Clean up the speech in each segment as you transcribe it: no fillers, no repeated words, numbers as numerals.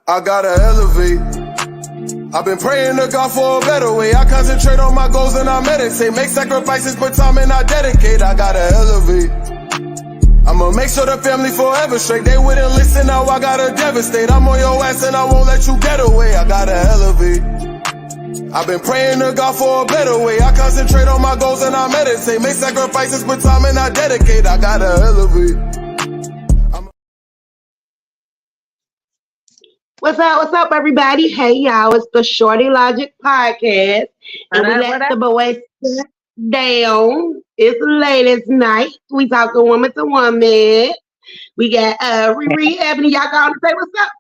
I gotta elevate. I've been praying to God for a better way. I concentrate on my goals and I meditate. Make sacrifices, put time and I dedicate. I gotta elevate. I'ma make sure the family forever straight. They wouldn't listen, now I gotta devastate. I'm on your ass and I won't let you get away. I gotta elevate. I've been praying to God for a better way. I concentrate on my goals and I meditate. Make sacrifices, put time and I dedicate. I gotta elevate. What's up, everybody? Hey, y'all, it's the Shorty Logic Podcast, and we let the boys sit down. It's ladies' night. We talking woman to woman. We got Riri, Ebony. Y'all going to say what's up?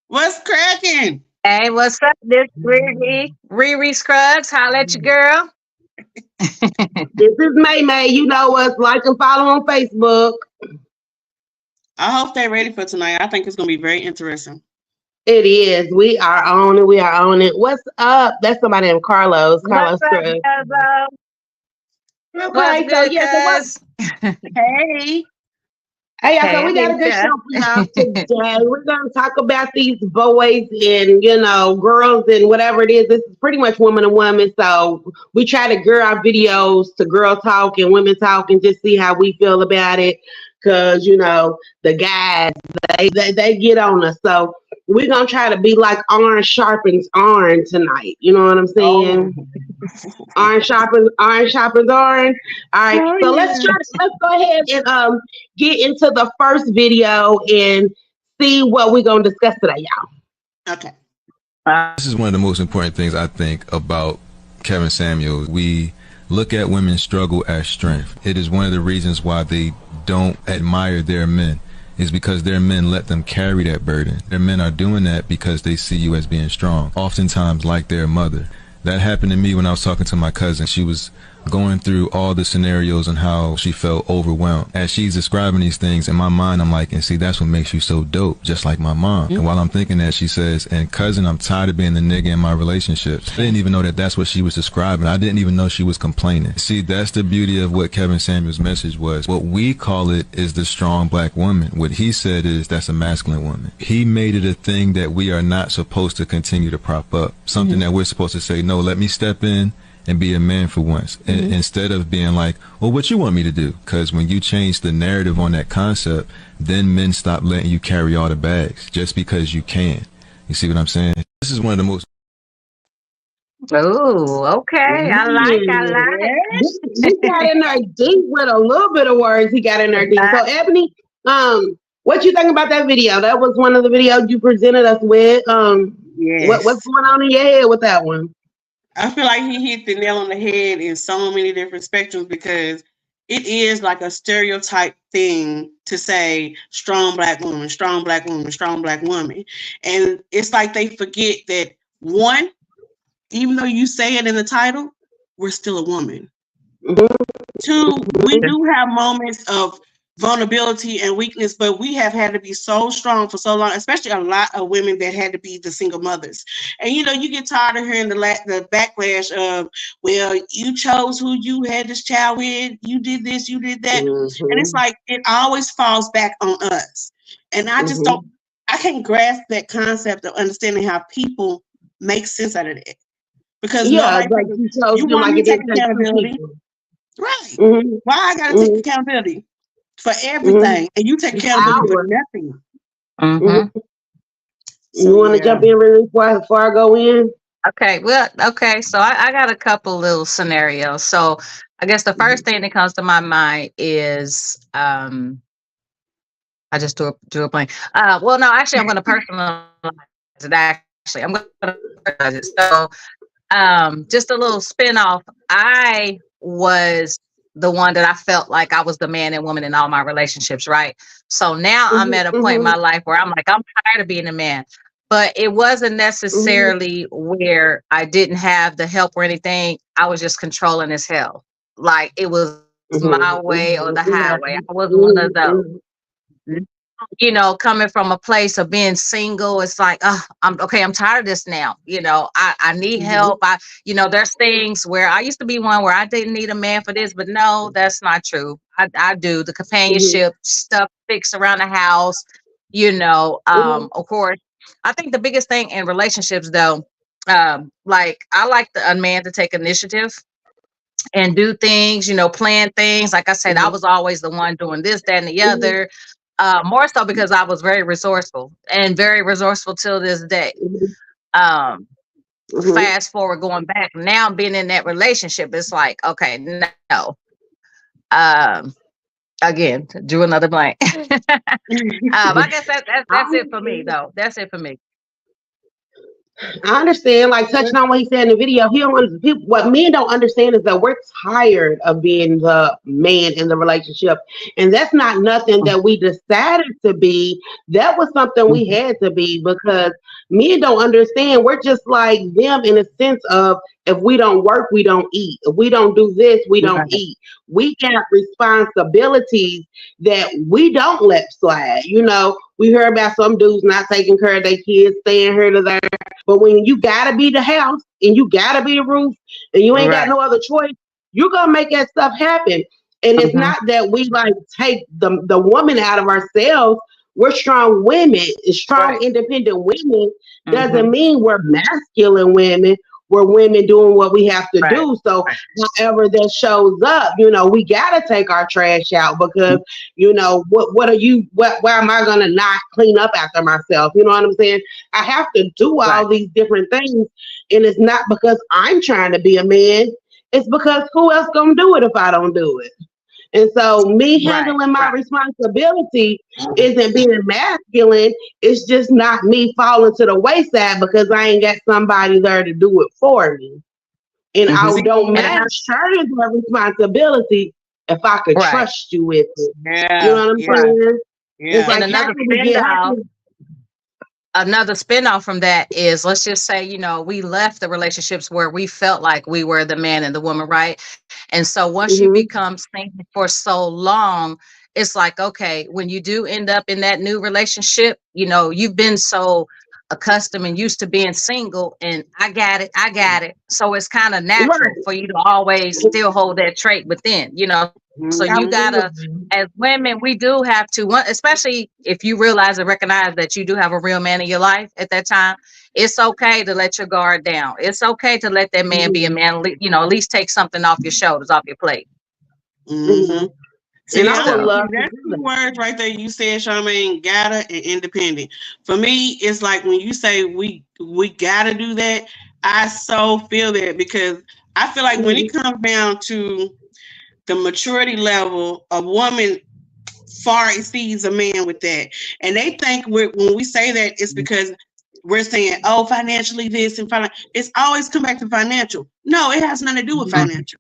What's cracking? Hey, what's up? This Riri Scruggs. Holla at your girl. This is May. You know us. Like and follow on Facebook. I hope they're ready for tonight. I think it's going to be very interesting. It is. We are on it. What's up? That's somebody named Carlos. Carlos Scruggs. Okay, so yes. Hey. Hey, so we got a good show for y'all today. We're going to talk about these boys and, girls and whatever it is. This is pretty much woman to woman. So we try to gear our videos to girl talk and women talk and just see how we feel about it. Because, the guys, they get on us. So we're going to try to be like iron sharpens iron tonight. You know what I'm saying? Oh. Iron sharpens iron. All right. So let's go ahead and get into the first video and see what we're going to discuss today, y'all. Okay. This is one of the most important things I think about Kevin Samuels. We look at women's struggle as strength. It is one of the reasons why they don't admire their men, is because their men let them carry that burden. Their men are doing that because they see you as being strong, oftentimes like their mother. That happened to me when I was talking to my cousin. She was going through all the scenarios and how she felt overwhelmed. As she's describing these things, in my mind, I'm like, and see, that's what makes you so dope, just like my mom. And while I'm thinking that, she says, and cousin, I'm tired of being the nigga in my relationships. I didn't even know that that's what she was describing. I didn't even know she was complaining. See, that's the beauty of what Kevin Samuels' message was. What we call it is the strong black woman. What he said is that's a masculine woman. He made it a thing that we are not supposed to continue to prop up. Something that we're supposed to say, no, let me step in and be a man for once, instead of being like, well, what you want me to do? Because when you change the narrative on that concept, then men stop letting you carry all the bags just because you can. You see what I'm saying? This is one of the most... Oh, okay. I like it. He got in there deep with a little bit of words. He got in there deep. So, Ebony, what you think about that video? That was one of the videos you presented us with. Yes. What's going on in your head with that one? I feel like he hit the nail on the head in so many different spectrums, because it is like a stereotype thing to say strong black woman, strong black woman, strong black woman. And it's like they forget that, one, even though you say it in the title, we're still a woman. Two, we do have moments of vulnerability and weakness, but we have had to be so strong for so long, especially a lot of women that had to be the single mothers. And you get tired of hearing the backlash of, well, you chose who you had this child with, you did this, you did that. And it's like it always falls back on us. And I just I can't grasp that concept of understanding how people make sense out of that. Because you want me to take accountability. Right. Why I gotta take accountability for everything, and you take accountability for nothing? So, you want to jump in really before I go in? Okay. Well, okay. So I got a couple little scenarios. So I guess the first thing that comes to my mind is I just drew a blank. Well, no, actually, I'm going to personalize it. Actually, I'm going to personalize it. So just a little spinoff. I was the one that I felt like I was the man and woman in all my relationships, right? So now I'm at a point in my life where I'm like, I'm tired of being a man. But it wasn't necessarily where I didn't have the help or anything. I was just controlling as hell. Like it was my way or the highway. I wasn't one of those. Coming from a place of being single, it's like, I'm tired of this now. I need help. There's things where I used to be one where I didn't need a man for this, but no, that's not true. I do the companionship stuff, fix around the house, of course, I think the biggest thing in relationships, though, like I like a man to take initiative and do things, plan things. Like I said, I was always the one doing this, that, and the other. More so because I was very resourceful till this day. Fast forward, going back now, being in that relationship, it's like, okay, no. Again, drew another blank. I guess that's it for me, though. That's it for me. I understand, like touching on what he said in the video, what men don't understand is that we're tired of being the man in the relationship. And that's not nothing that we decided to be. That was something we had to be, because men don't understand. We're just like them in a sense of, if we don't work, we don't eat. If we don't do this, we don't eat. We got responsibilities that we don't let slide. We hear about some dudes not taking care of their kids, staying here to there. But when you gotta be the house and you gotta be the roof and you ain't got no other choice, you're gonna make that stuff happen. And it's not that we like take the woman out of ourselves. We're strong women, strong independent women. Doesn't mean we're masculine women. We're women doing what we have to do. So however that shows up, we gotta take our trash out, because why am I gonna not clean up after myself? You know what I'm saying? I have to do all these different things, and it's not because I'm trying to be a man. It's because who else gonna do it if I don't do it? And so me handling my responsibility isn't being masculine. It's just not me falling to the wayside because I ain't got somebody there to do it for me. And I don't match the responsibility if I could trust you with it. Yeah. You know what I'm saying? Yeah. It's like another spin-off from that is, let's just say, we left the relationships where we felt like we were the man and the woman, right? And so once you become single for so long, it's like, okay, when you do end up in that new relationship, you've been so accustomed and used to being single, and I got it. So it's kind of natural for you to always still hold that trait within, So you gotta, as women, we do have to, especially if you realize and recognize that you do have a real man in your life at that time. It's okay to let your guard down. It's okay to let that man be a man. At least take something off your shoulders, off your plate. See, I would love that's two words right there you said, Charmaine, gotta and independent. For me, it's like when you say we gotta do that, I so feel that, because I feel like when it comes down to the maturity level, a woman far exceeds a man with that. And they think when we say that, it's because we're saying, oh, financially this and it's always come back to financial. No, it has nothing to do with financial.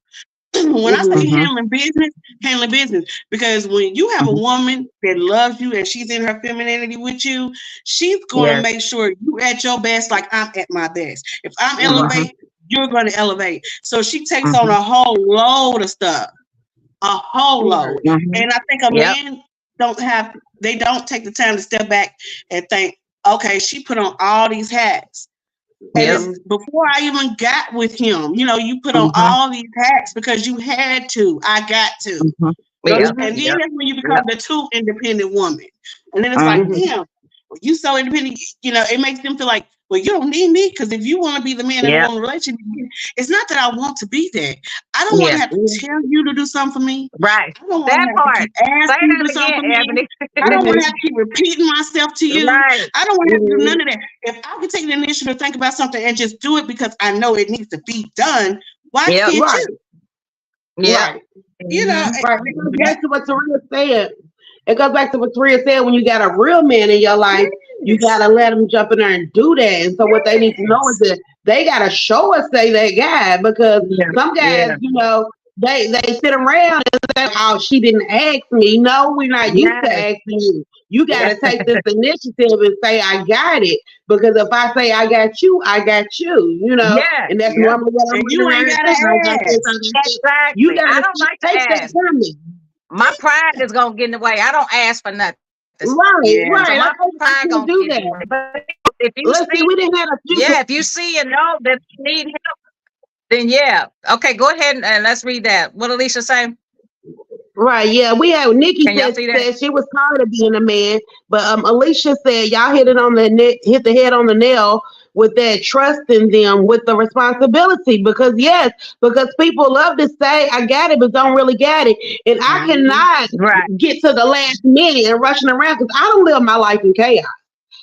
When I say handling business, because when you have a woman that loves you and she's in her femininity with you, she's going to make sure you at your best like I'm at my best. If I'm elevating, you're going to elevate. So she takes on a whole load of stuff, a whole load. And I think a man don't take the time to step back and think, okay, she put on all these hats. And before I even got with him, you put on all these hats because you had to. I got to. And then that's when you become the true independent woman. And then it's like, damn, you so independent. It makes them feel like, well, you don't need me, because if you want to be the man in a woman relationship, it's not that I want to be there. I don't want to have to tell you to do something for me. Right. I don't want to have to keep asking you to do something for me. I don't want to have to keep repeating myself to you. Right. I don't want to have to do none of that. If I can take the initiative to think about something and just do it because I know it needs to be done, why can't you? Yeah. Right. It goes back to what Taria said. It goes back to what Taria said. When you got a real man in your life, you gotta let them jump in there and do that. And so what they need to know is that they gotta show us they guy, because some guys, they sit around and say, "Oh, she didn't ask me." No, we're not used to asking you. You gotta take this initiative and say, "I got it." Because if I say I got you, I got you. And that's normally what I'm doing. You ain't gotta ask. Exactly. You gotta I don't like take to that ask. from me. My pride is gonna get in the way. I don't ask for nothing. Right. So my I pride gonna do get in the that. way. But if you see, we didn't have a few. if you see and know that you need help, then okay, go ahead and let's read that. What Alicia say? Right, yeah, we had Nikki Can y'all said, see that? said she was tired of being a man, but Alicia said y'all hit the head on the nail with that trust in them with the responsibility because yes, because people love to say I got it but don't really get it, and I cannot Right. get to the last minute and rushing around because I don't live my life in chaos.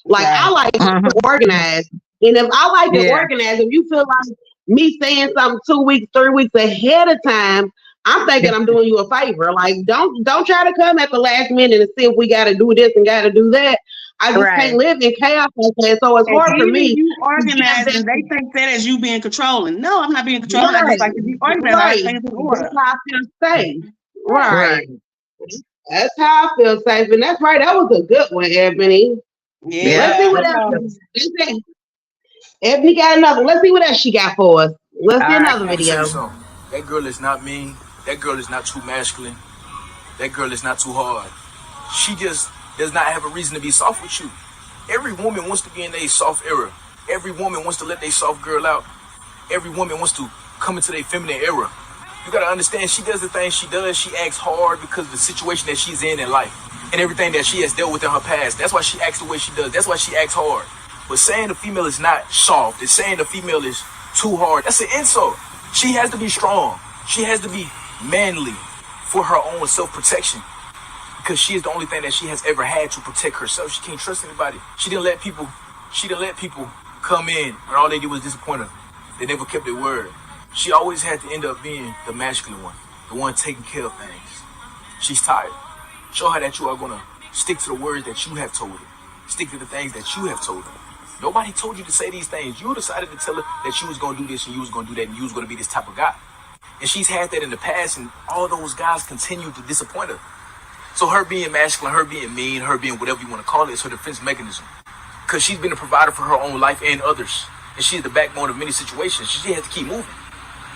Like I like to organize, and if I like to organize, if you feel like me saying something 2 weeks, 3 weeks ahead of time, I'm thinking I'm doing you a favor. Like don't try to come at the last minute and see if we got to do this and got to do that. I just can't live in chaos like that. So it's hard for me. You organize and they think that as you being controlling. No, I'm not being controlling. I just like to be organized. I like things in order. That's how I feel safe. Right. That's how I feel safe. And that's right. That was a good one, Ebony. Yeah. Let's see what else. Ebony got another. Let's see what else she got for us. Let's see another video. That girl is not mean. That girl is not too masculine. That girl is not too hard. She just does not have a reason to be soft with you. Every woman wants to be in a soft era. Every woman wants to let their soft girl out. Every woman wants to come into their feminine era. You gotta understand, she does the things she does. She acts hard because of the situation that she's in life and everything that she has dealt with in her past. That's why she acts the way she does. That's why she acts hard. But saying the female is not soft, and saying the female is too hard, that's an insult. She has to be strong. She has to be manly for her own self-protection. Because she is the only thing that she has ever had to protect herself. She can't trust anybody. She didn't let people come in and all they did was disappoint her. They never kept their word. She always had to end up being the masculine one, the one taking care of things. She's tired. Show her that you are gonna stick to the words that you have told her. Stick to the things that you have told her. Nobody told you to say these things. You decided to tell her that you was gonna do this and you was gonna do that and you was gonna be this type of guy. And she's had that in the past, and all those guys continue to disappoint her. So her being masculine, her being mean, her being whatever you want to call it is her defense mechanism. Because she's been a provider for her own life and others. And she's the backbone of many situations. She has to keep moving.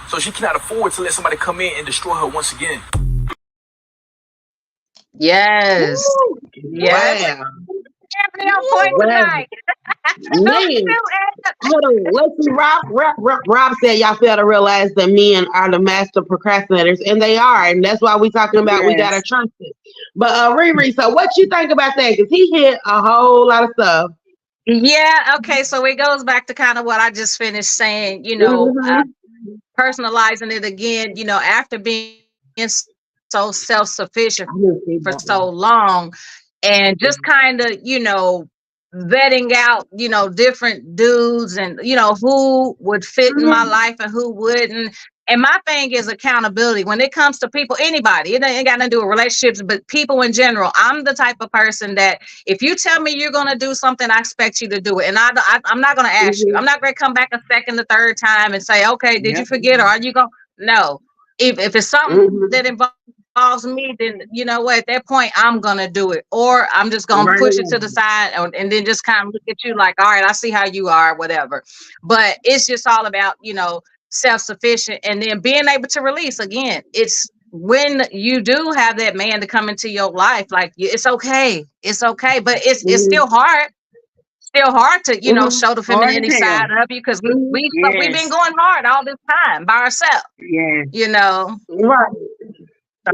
So she cannot afford to let somebody come in and destroy her once again. Yes. Woo. Yes. Wow. Man. Hold on. Let's see. Rob said y'all fail to realize that men are the master procrastinators, and they are, and that's why we talking about we gotta trust it. But Riri, so what you think about that? Because he hit a whole lot of stuff. Yeah. Okay. So it goes back to kind of what I just finished saying. Personalizing it again. After being so self-sufficient for so long, and just kind of vetting out different dudes and who would fit in my life and who wouldn't. And my thing is accountability when it comes to people, anybody. It ain't got nothing to do with relationships, but people in general. I'm the type of person that if you tell me you're gonna do something, I expect you to do it, and I'm not gonna ask you. I'm not gonna come back a second, the third time and say, okay, did you forget, or are you gonna? No. If it's something that involves me, then at that point I'm gonna do it, or I'm just gonna push it to the side and then just kind of look at you like, all right, I see how you are, whatever. But it's just all about self-sufficient, and then being able to release. Again, it's when you do have that man to come into your life, like it's okay, but it's still hard to show the femininity side of you, because we've been going hard all this time by ourselves.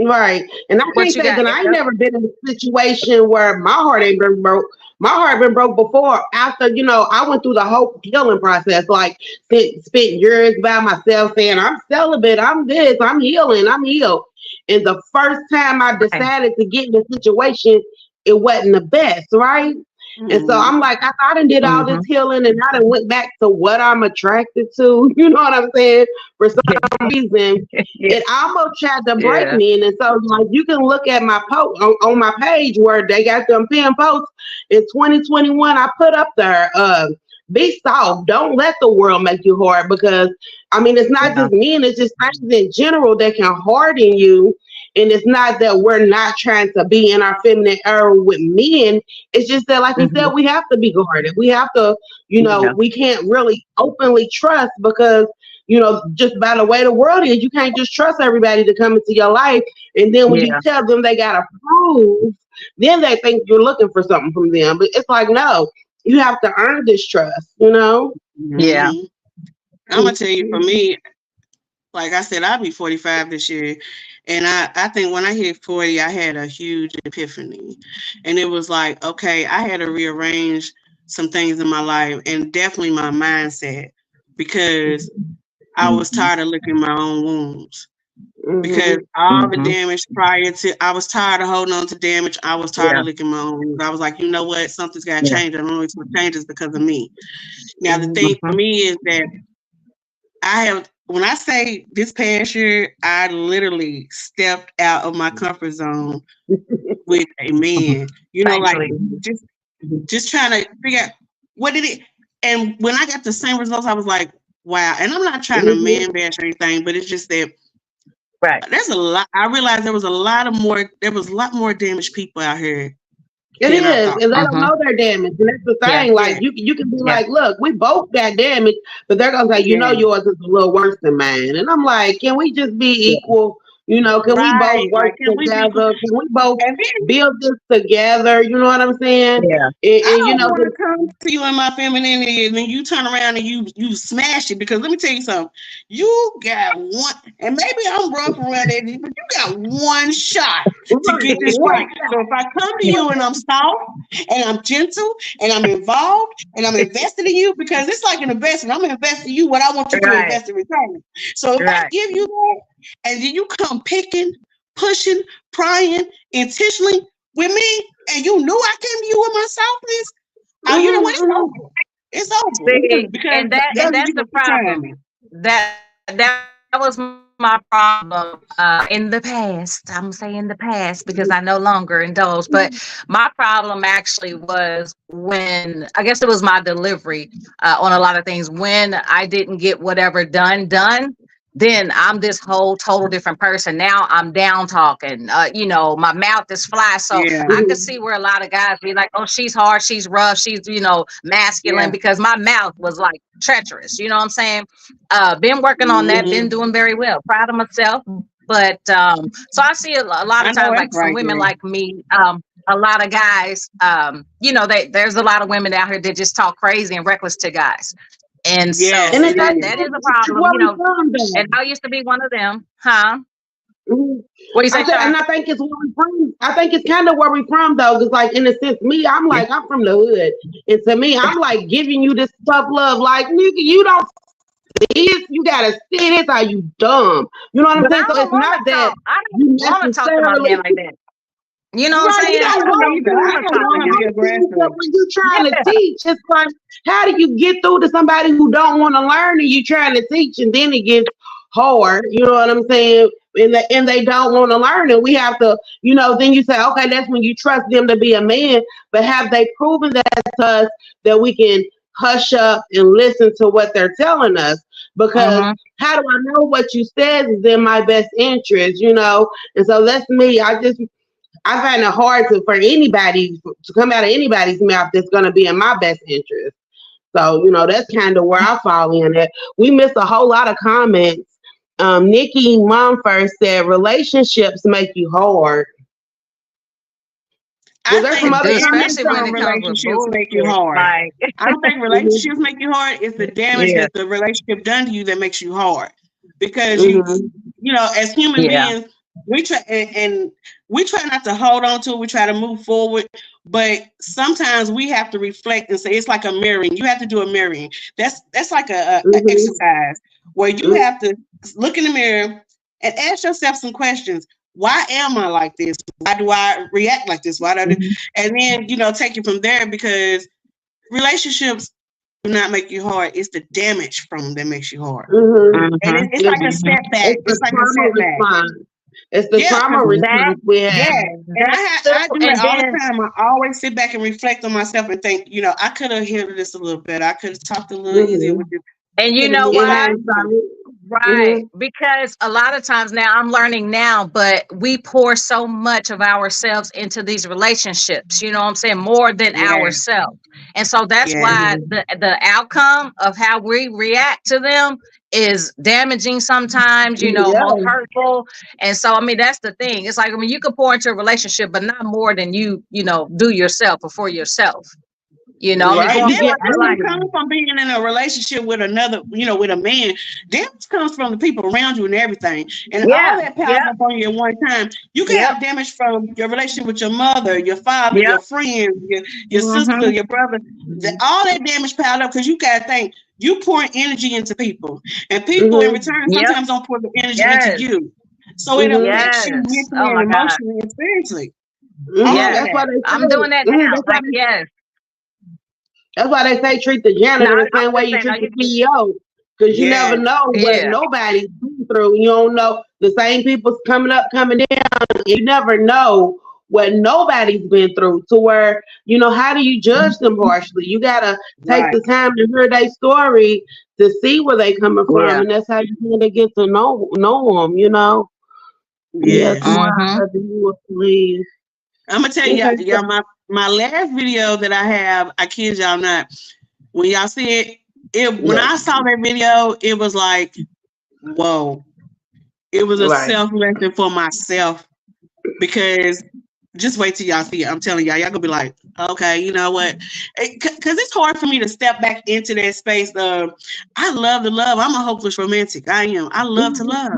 Right. And I can't say that I ain't never been in a situation where my heart ain't been broke. My heart been broke before. After, I went through the whole healing process, like spent years by myself saying, I'm celibate, I'm this, I'm healing, I'm healed. And the first time I decided to get in a situation, it wasn't the best, right? And so I'm like, I done did all this healing, and I done went back to what I'm attracted to. You know what I'm saying? For some reason, it almost tried to break me. And so, like, you can look at my post on my page where they got them pinned posts. In 2021, I put up there, be soft. Don't let the world make you hard, because it's not just men, it's just things in general that can harden you. And it's not that we're not trying to be in our feminine era with men. It's just that, like you said, we have to be guarded. We have to, we can't really openly trust, because, just by the way the world is, you can't just trust everybody to come into your life. And then when you tell them they got to prove, then they think you're looking for something from them. But it's like, no, you have to earn this trust, Yeah. I'm going to tell you, for me, Like I said, I'll be 45 this year. And I think when I hit 40, I had a huge epiphany. And it was like, okay, I had to rearrange some things in my life and definitely my mindset, because I was tired of licking my own wounds. Because all the damage prior to, I was tired of holding on to damage. I was tired of licking my own wounds. I was like, you know what? Something's got to change. I don't know it's going to change is because of me. Now, the thing for me is that when I say this past year, I literally stepped out of my comfort zone with a man. You know, like just trying to figure out what did it. And when I got the same results, I was like, wow. And I'm not trying to man bash or anything, but it's just that there's a lot. I realized there was a lot more damaged people out here. It is, and they don't know their damage, and that's the thing. Like you can be like, "Look, we both got damage," but they're gonna say, "You know, yours is a little worse than mine." And I'm like, "Can we just be equal? You know, can we both work together? Can we both build this together? You know what I'm saying?" Yeah. I don't want to come to you in my femininity, and then you turn around and you smash it. Because let me tell you something. You got one, and maybe I'm rough around it, but you got one shot to get this right. So if I come to you and I'm soft and I'm gentle and I'm involved and I'm invested in you, because it's like an investment. I'm going to invest in you what I want you to invest in return. So if I give you that, and then you come picking, pushing, prying, intentionally with me, and you knew I came to you with my softness, you know what? It's over. It's over. See, and that's the problem. That was my problem in the past. I'm saying the past because I no longer indulge. But my problem actually was when, I guess it was my delivery on a lot of things. When I didn't get whatever done, then I'm this whole total different person. Now I'm down talking, you know, my mouth is fly. So I could see where a lot of guys be like, oh, she's hard, she's rough, she's, you know, masculine, because my mouth was like treacherous. You know what I'm saying? Been working on that, been doing very well, proud of myself. But so I see a lot of times, like some women like me, a lot of guys, you know, there's a lot of women out here that just talk crazy and reckless to guys. And so that is a problem, you know, and I used to be one of them, huh? What do you say? And I think it's where we from. I think it's kind of where we from though, because like in a sense, me, I'm like, I'm from the hood. And to me, I'm like giving you this tough love, like nigga, you don't see it, you gotta see this, are you dumb? You know what I'm saying? So it's not that you want to talk to my man like that. You know what I'm saying? I don't want to be aggressive. When you're trying to teach, it's like, how do you get through to somebody who don't want to learn and you're trying to teach, and then it gets hard, you know what I'm saying? And they don't want to learn, and we have to, you know, then you say, okay, that's when you trust them to be a man, but have they proven that to us that we can hush up and listen to what they're telling us? Because how do I know what you said is in my best interest, you know? And so that's me. I find it hard for anybody to come out of anybody's mouth that's going to be in my best interest. So, you know, that's kind of where I fall in at. We missed a whole lot of comments. Nikki Mumford said relationships make you hard. I think especially when relationships make you hard. I don't think relationships make you hard. It's the damage that the relationship done to you that makes you hard. Because you know, as human beings, we try not to hold on to it. We try to move forward, but sometimes we have to reflect and say it's like a mirroring. You have to do a mirroring. That's like an exercise where you have to look in the mirror and ask yourself some questions. Why am I like this? Why do I react like this? Why do I do? And then, you know, take it from there, because relationships do not make you hard. It's the damage from them that makes you hard. And it's like a setback. It's like a setback. It's the trauma response we have. And I do it all the time. I always sit back and reflect on myself and think, you know, I could have handled this a little better. I could have talked a little easier with you. And you know why? Right. Because a lot of times now I'm learning now, but we pour so much of ourselves into these relationships, you know what I'm saying? More than ourselves. And so that's why the outcome of how we react to them is damaging sometimes, you know, most hurtful. And so, I mean, that's the thing. It's like, I mean, you can pour into a relationship, but not more than you know, do yourself or for yourself. You know, Right. going You get forward, like, comes from being in a relationship with another, with a man. Damage comes from the people around you and everything. And all that piles up on you at one time. You can have damage from your relationship with your mother, your father, your friends, your sister, your brother. All that damage piled up because you got to think, you pouring energy into people. And people in return sometimes don't pour the energy into you. So it affects you mentally and emotionally and spiritually. That's why they say, I'm doing that now. Like, that's why they say treat the janitor the same way you treat the CEO. Because you never know what nobody's been through. You don't know the same people's coming up, coming down. You never know what nobody's been through to where, how do you judge them harshly? You got to take the time to hear their story to see where they coming from. And that's how you kind of get to know them, Yes. Please. I'm going to tell y'all, my last video that I have, I kid y'all not, when y'all see it, when I saw that video, it was like, whoa. It was a self-lesson for myself because just wait till y'all see it. I'm telling y'all gonna be like, okay, you know what? Because it's hard for me to step back into that space of, I love to love. I'm a hopeless romantic. I am. I love to love.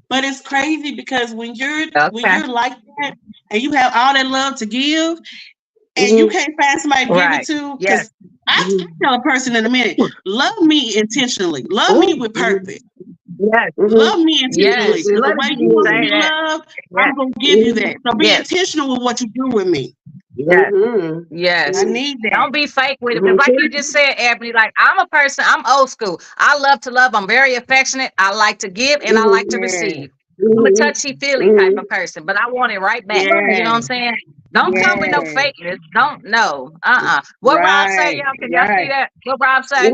But it's crazy because when you're like that and you have all that love to give and you can't find somebody to give it to, because I tell a person in a minute, love me intentionally. Love me with purpose. Love me intentionally. The way you want to be loved, I'm going to give you that. So be intentional with what you do with me. Yes. I need that. Don't be fake with it. Like you just said, Ebony, like I'm a person, I'm old school. I love to love. I'm very affectionate. I like to give and I like to receive. I'm a touchy-feely type of person, but I want it right back. You know what I'm saying? Don't come with no fakeness. Don't What Rob say, y'all? Can y'all see that? What Rob say?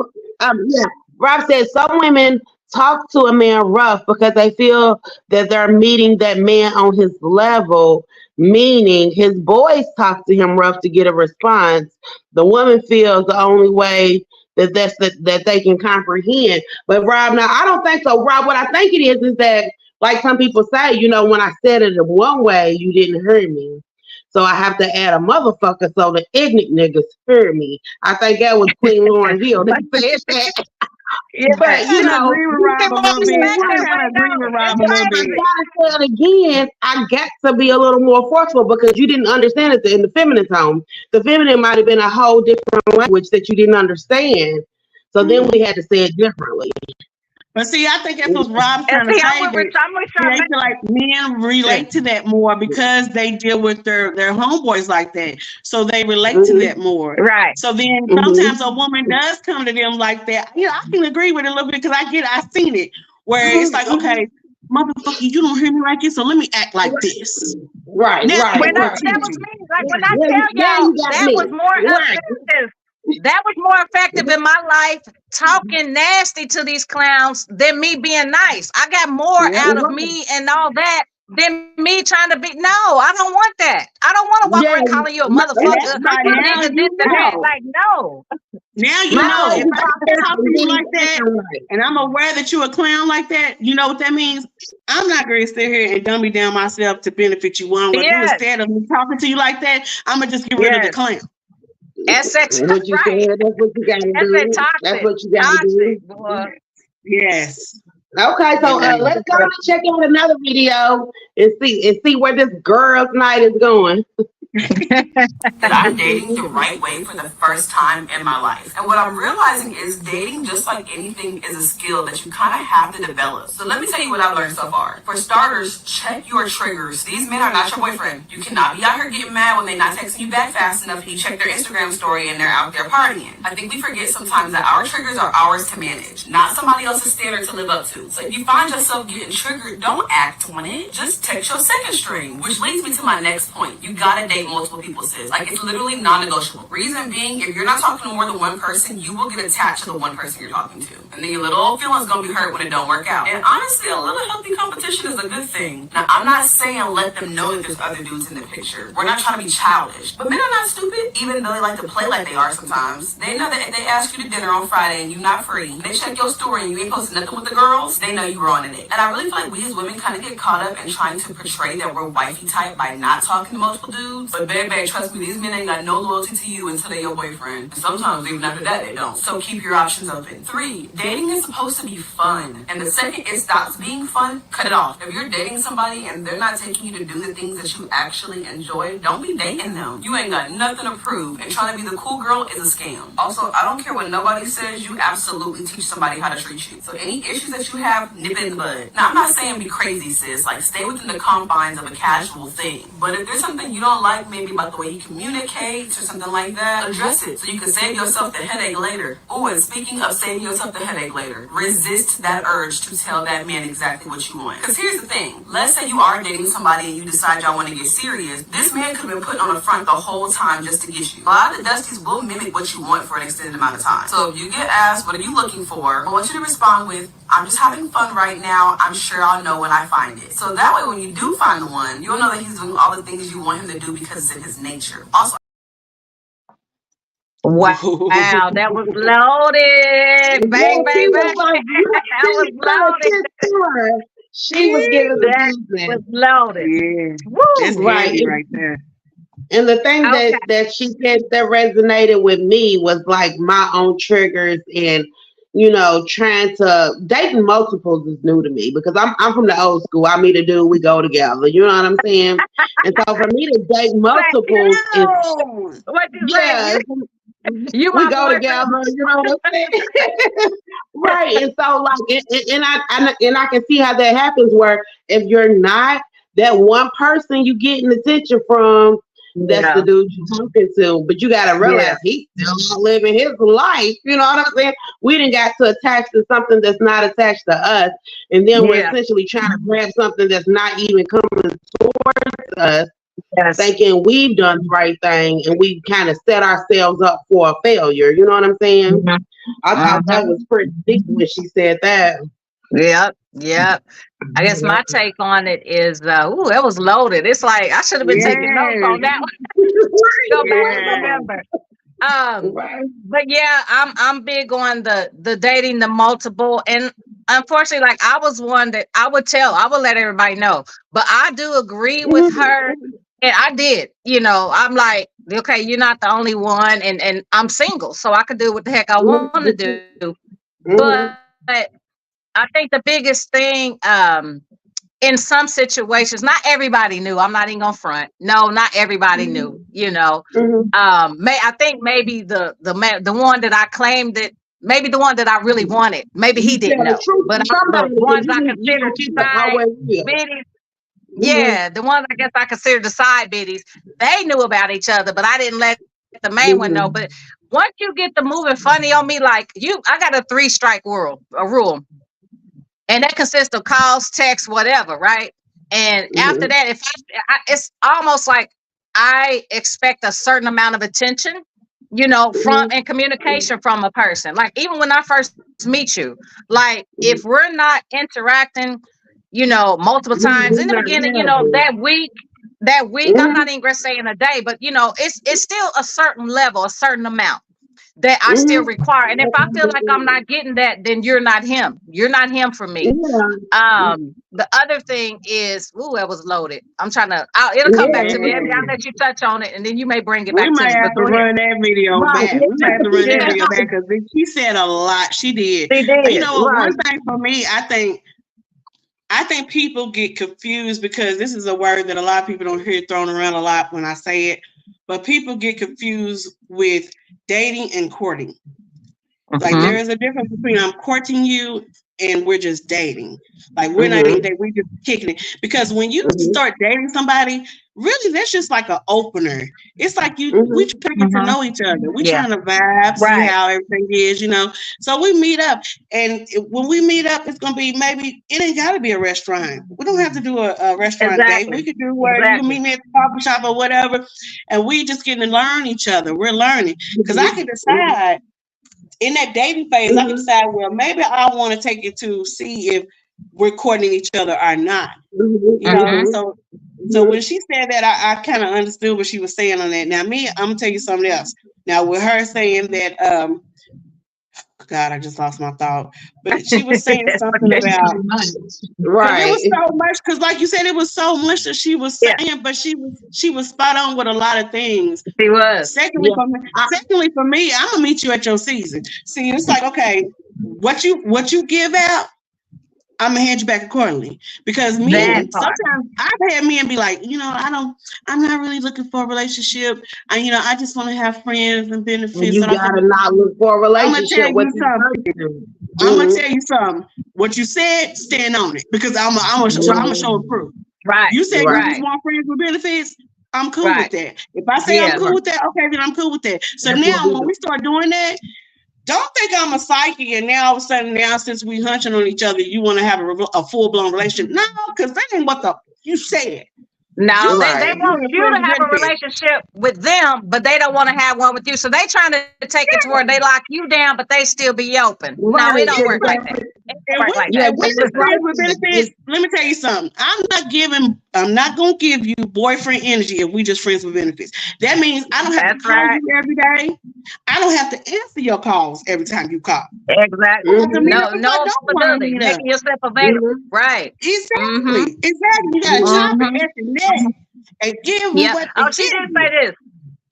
Rob said some women talk to a man rough because they feel that they're meeting that man on his level, meaning his boys talk to him rough to get a response. The woman feels the only way that they can comprehend. But Rob, now I don't think so. Rob, what I think it is that, like some people say, when I said it in one way, you didn't hear me. So I have to add a motherfucker so the ignorant niggas hear me. I think that was Queen Lauryn Hill that said that. But I agree with Rob a little bit. I gotta say it again. I got to be a little more forceful because you didn't understand it in the feminine tone. The feminine might have been a whole different language that you didn't understand. So then we had to say it differently. But see, I think that's what Rob's trying to say. I feel like men relate to that more because they deal with their homeboys like that. So they relate to that more. Right. So then sometimes a woman does come to them like that. I can agree with it a little bit because I've seen it where it's like, okay, motherfucker, you don't hear me like this, so let me act like this. Right. That was me. Like when I tell y'all, that was more offensive. That was more effective in my life talking nasty to these clowns than me being nice. I got more out of me and all that than me trying to be. No, I don't want that. I don't want to walk around calling you a motherfucker. Like, no. Now you know if I talk to you like that and I'm aware that you're a clown like that, you know what that means? I'm not going to sit here and dummy down myself to benefit you. What I'm going to do instead of me talking to you like that, I'm going to just get rid of the clown. That's what you said. That's what you got to do. That's what you got to do. Yes. Okay, so let's go and check out another video and see where this girls' night is going. That I'm dating the right way for the first time in my life. And what I'm realizing is dating, just like anything, is a skill that you kind of have to develop. So let me tell you what I've learned so far. For starters, check your triggers. These men are not your boyfriend. You cannot be out here getting mad when they're not texting you back fast enough and you check their Instagram story and they're out there partying. I think we forget sometimes that our triggers are ours to manage, not somebody else's standard to live up to. So if you find yourself getting triggered, don't act on it. Just text your second string, which leads me to my next point. You gotta date multiple people, sis. Like, it's literally non-negotiable. Reason being, if you're not talking to more than one person, you will get attached to the one person you're talking to. And then your little feelings gonna be hurt when it don't work out. And honestly, a little healthy competition is a good thing. Now, I'm not saying let them know that there's other dudes in the picture. We're not trying to be childish. But men are not stupid, even though they like to play like they are sometimes. They know that if they ask you to dinner on Friday and you're not free, they check your story and you ain't posting nothing with the girls, they know you're growing in it. And I really feel like we as women kind of get caught up in trying to portray that we're wifey type by not talking to multiple dudes. But baby, trust me, these men ain't got no loyalty to you until they're your boyfriend. And sometimes even after that, they don't. So keep your options open. 3, dating is supposed to be fun. And the second it stops being fun, cut it off. If you're dating somebody and they're not taking you to do the things that you actually enjoy, don't be dating them. You ain't got nothing to prove. And trying to be the cool girl is a scam. Also, I don't care what nobody says, you absolutely teach somebody how to treat you. So any issues that you have, nip it in the bud. Now, I'm not saying be crazy, sis. Like, stay within the confines of a casual thing. But if there's something you don't like, maybe about the way he communicates or something like that, address it so you can save yourself the headache later. Oh, and speaking of saving yourself the headache later, resist that urge to tell that man exactly what you want. Because here's the thing. Let's say you are dating somebody and you decide y'all want to get serious. This man could have been putting on the front the whole time just to get you. A lot of the Dusties will mimic what you want for an extended amount of time. So if you get asked, what are you looking for? I want you to respond with, I'm just having fun right now. I'm sure I'll know when I find it. So that way, when you do find the one, you'll know that he's doing all the things you want him to do because it's in his nature. Also, wow, that was loaded. Bang, bang, bang. That was loaded. She was giving that the was loaded. Yeah. Woo. That's Right. right there. And the thing Okay. that she said that resonated with me was like my own triggers and, you know, trying to dating multiples is new to me because I'm from the old school. I meet a dude, we go together. You know what I'm saying? And so for me to date multiples is What you yeah, saying? You we my go boyfriend. together. You know what I'm saying? Right. And so like and I can see how that happens where if you're not that one person you getting attention from, that's Yeah. the dude you're talking to. But you gotta realize he's still not living his life. You know what I'm saying? We didn't got to attach to something that's not attached to us. And then we're Yeah. essentially trying to grab something that's not even coming towards us, Yes. thinking we've done the right thing and we kind of set ourselves up for a failure. You know what I'm saying? Mhm. I thought that was pretty deep when she said that. Yep. Yep. I guess my take on it is, ooh, that was loaded. It's like I should have been taking notes on that one. Go back and remember. Right. But yeah, I'm big on the dating the multiple, and unfortunately, like I was one that I would let everybody know. But I do agree with her, and I did. You know, I'm like, okay, you're not the only one, and I'm single, so I could do what the heck I want to do. But I think the biggest thing, in some situations, not everybody knew. I'm not even gonna front. No, not everybody knew. You know, I think maybe the one that I claimed that maybe the one that I really wanted, maybe he didn't know. But the ones I considered side biddies, yeah, the ones I guess I considered the side biddies, they knew about each other, but I didn't let the main one know. But once you get the moving funny on me, like I got a 3-strike rule. And that consists of calls, texts, whatever, right? And after that, if it's almost like I expect a certain amount of attention, you know, from and communication from a person. Like even when I first meet you, like if we're not interacting, you know, multiple times in the beginning, you know, that week, I'm not even gonna say in a day, but you know, it's still a certain level, a certain amount that I still require. And if I feel like I'm not getting that, then you're not him. You're not him for me. The other thing is, that was loaded. I'm trying to, it'll come back to me. I'll let you touch on it and then you may bring it back to me. We might have to run that video back. We might have to run that video back because she said a lot. She did. You know, one thing for me, I think people get confused because this is a word that a lot of people don't hear thrown around a lot when I say it, but people get confused with dating and courting. Like there is a difference between I'm courting you and we're just dating. Like we're not even dating, we're just kicking it. Because when you start dating somebody, really that's just like an opener. It's like we trying to get to know each other. We trying to vibe, see how everything is, you know. So we meet up, and when we meet up, it's gonna be maybe it ain't gotta be a restaurant. We don't have to do a restaurant date. We could do where you can meet me at the coffee shop or whatever, and we just getting to learn each other. We're learning because I can decide. In that dating phase, I can decide, well, maybe I want to take it to see if we're courting each other or not. You know, so when she said that, I kind of understood what she was saying on that. Now, me, I'm gonna tell you something else. Now, with her saying that, God, I just lost my thought. But she was saying something about Right. It was so much because, like you said, it was so much that she was saying, but she was spot on with a lot of things. She was. Secondly, for me, I'm gonna meet you at your season. See, it's like, okay, what you give out, I'm gonna hand you back accordingly. Because sometimes I've had men be like, I'm not really looking for a relationship. I just want to have friends and benefits. You gotta not look for a relationship. I'm gonna tell you something. What you said, stand on it, because I'm gonna show proof. Right. You said you just want friends with benefits. I'm cool with that. If I say I'm cool with that, okay, then I'm cool with that. So now when we start doing that, don't think I'm a psyche and now all of a sudden, since we hunching on each other, you want to have a full-blown relationship. No, because that ain't what you said. No, they want you to have a relationship with them, but they don't want to have one with you. So they trying to take it to where they lock you down, but they still be open. No, it don't work like that. Let me tell you something. I'm not gonna give you boyfriend energy if we just friends with benefits. That means I don't have to call you every day. I don't have to answer your calls every time you call. Exactly. No responsibility. Making yourself available. Right. Exactly. Exactly. You gotta chop it at the neck and give me what they she did say this.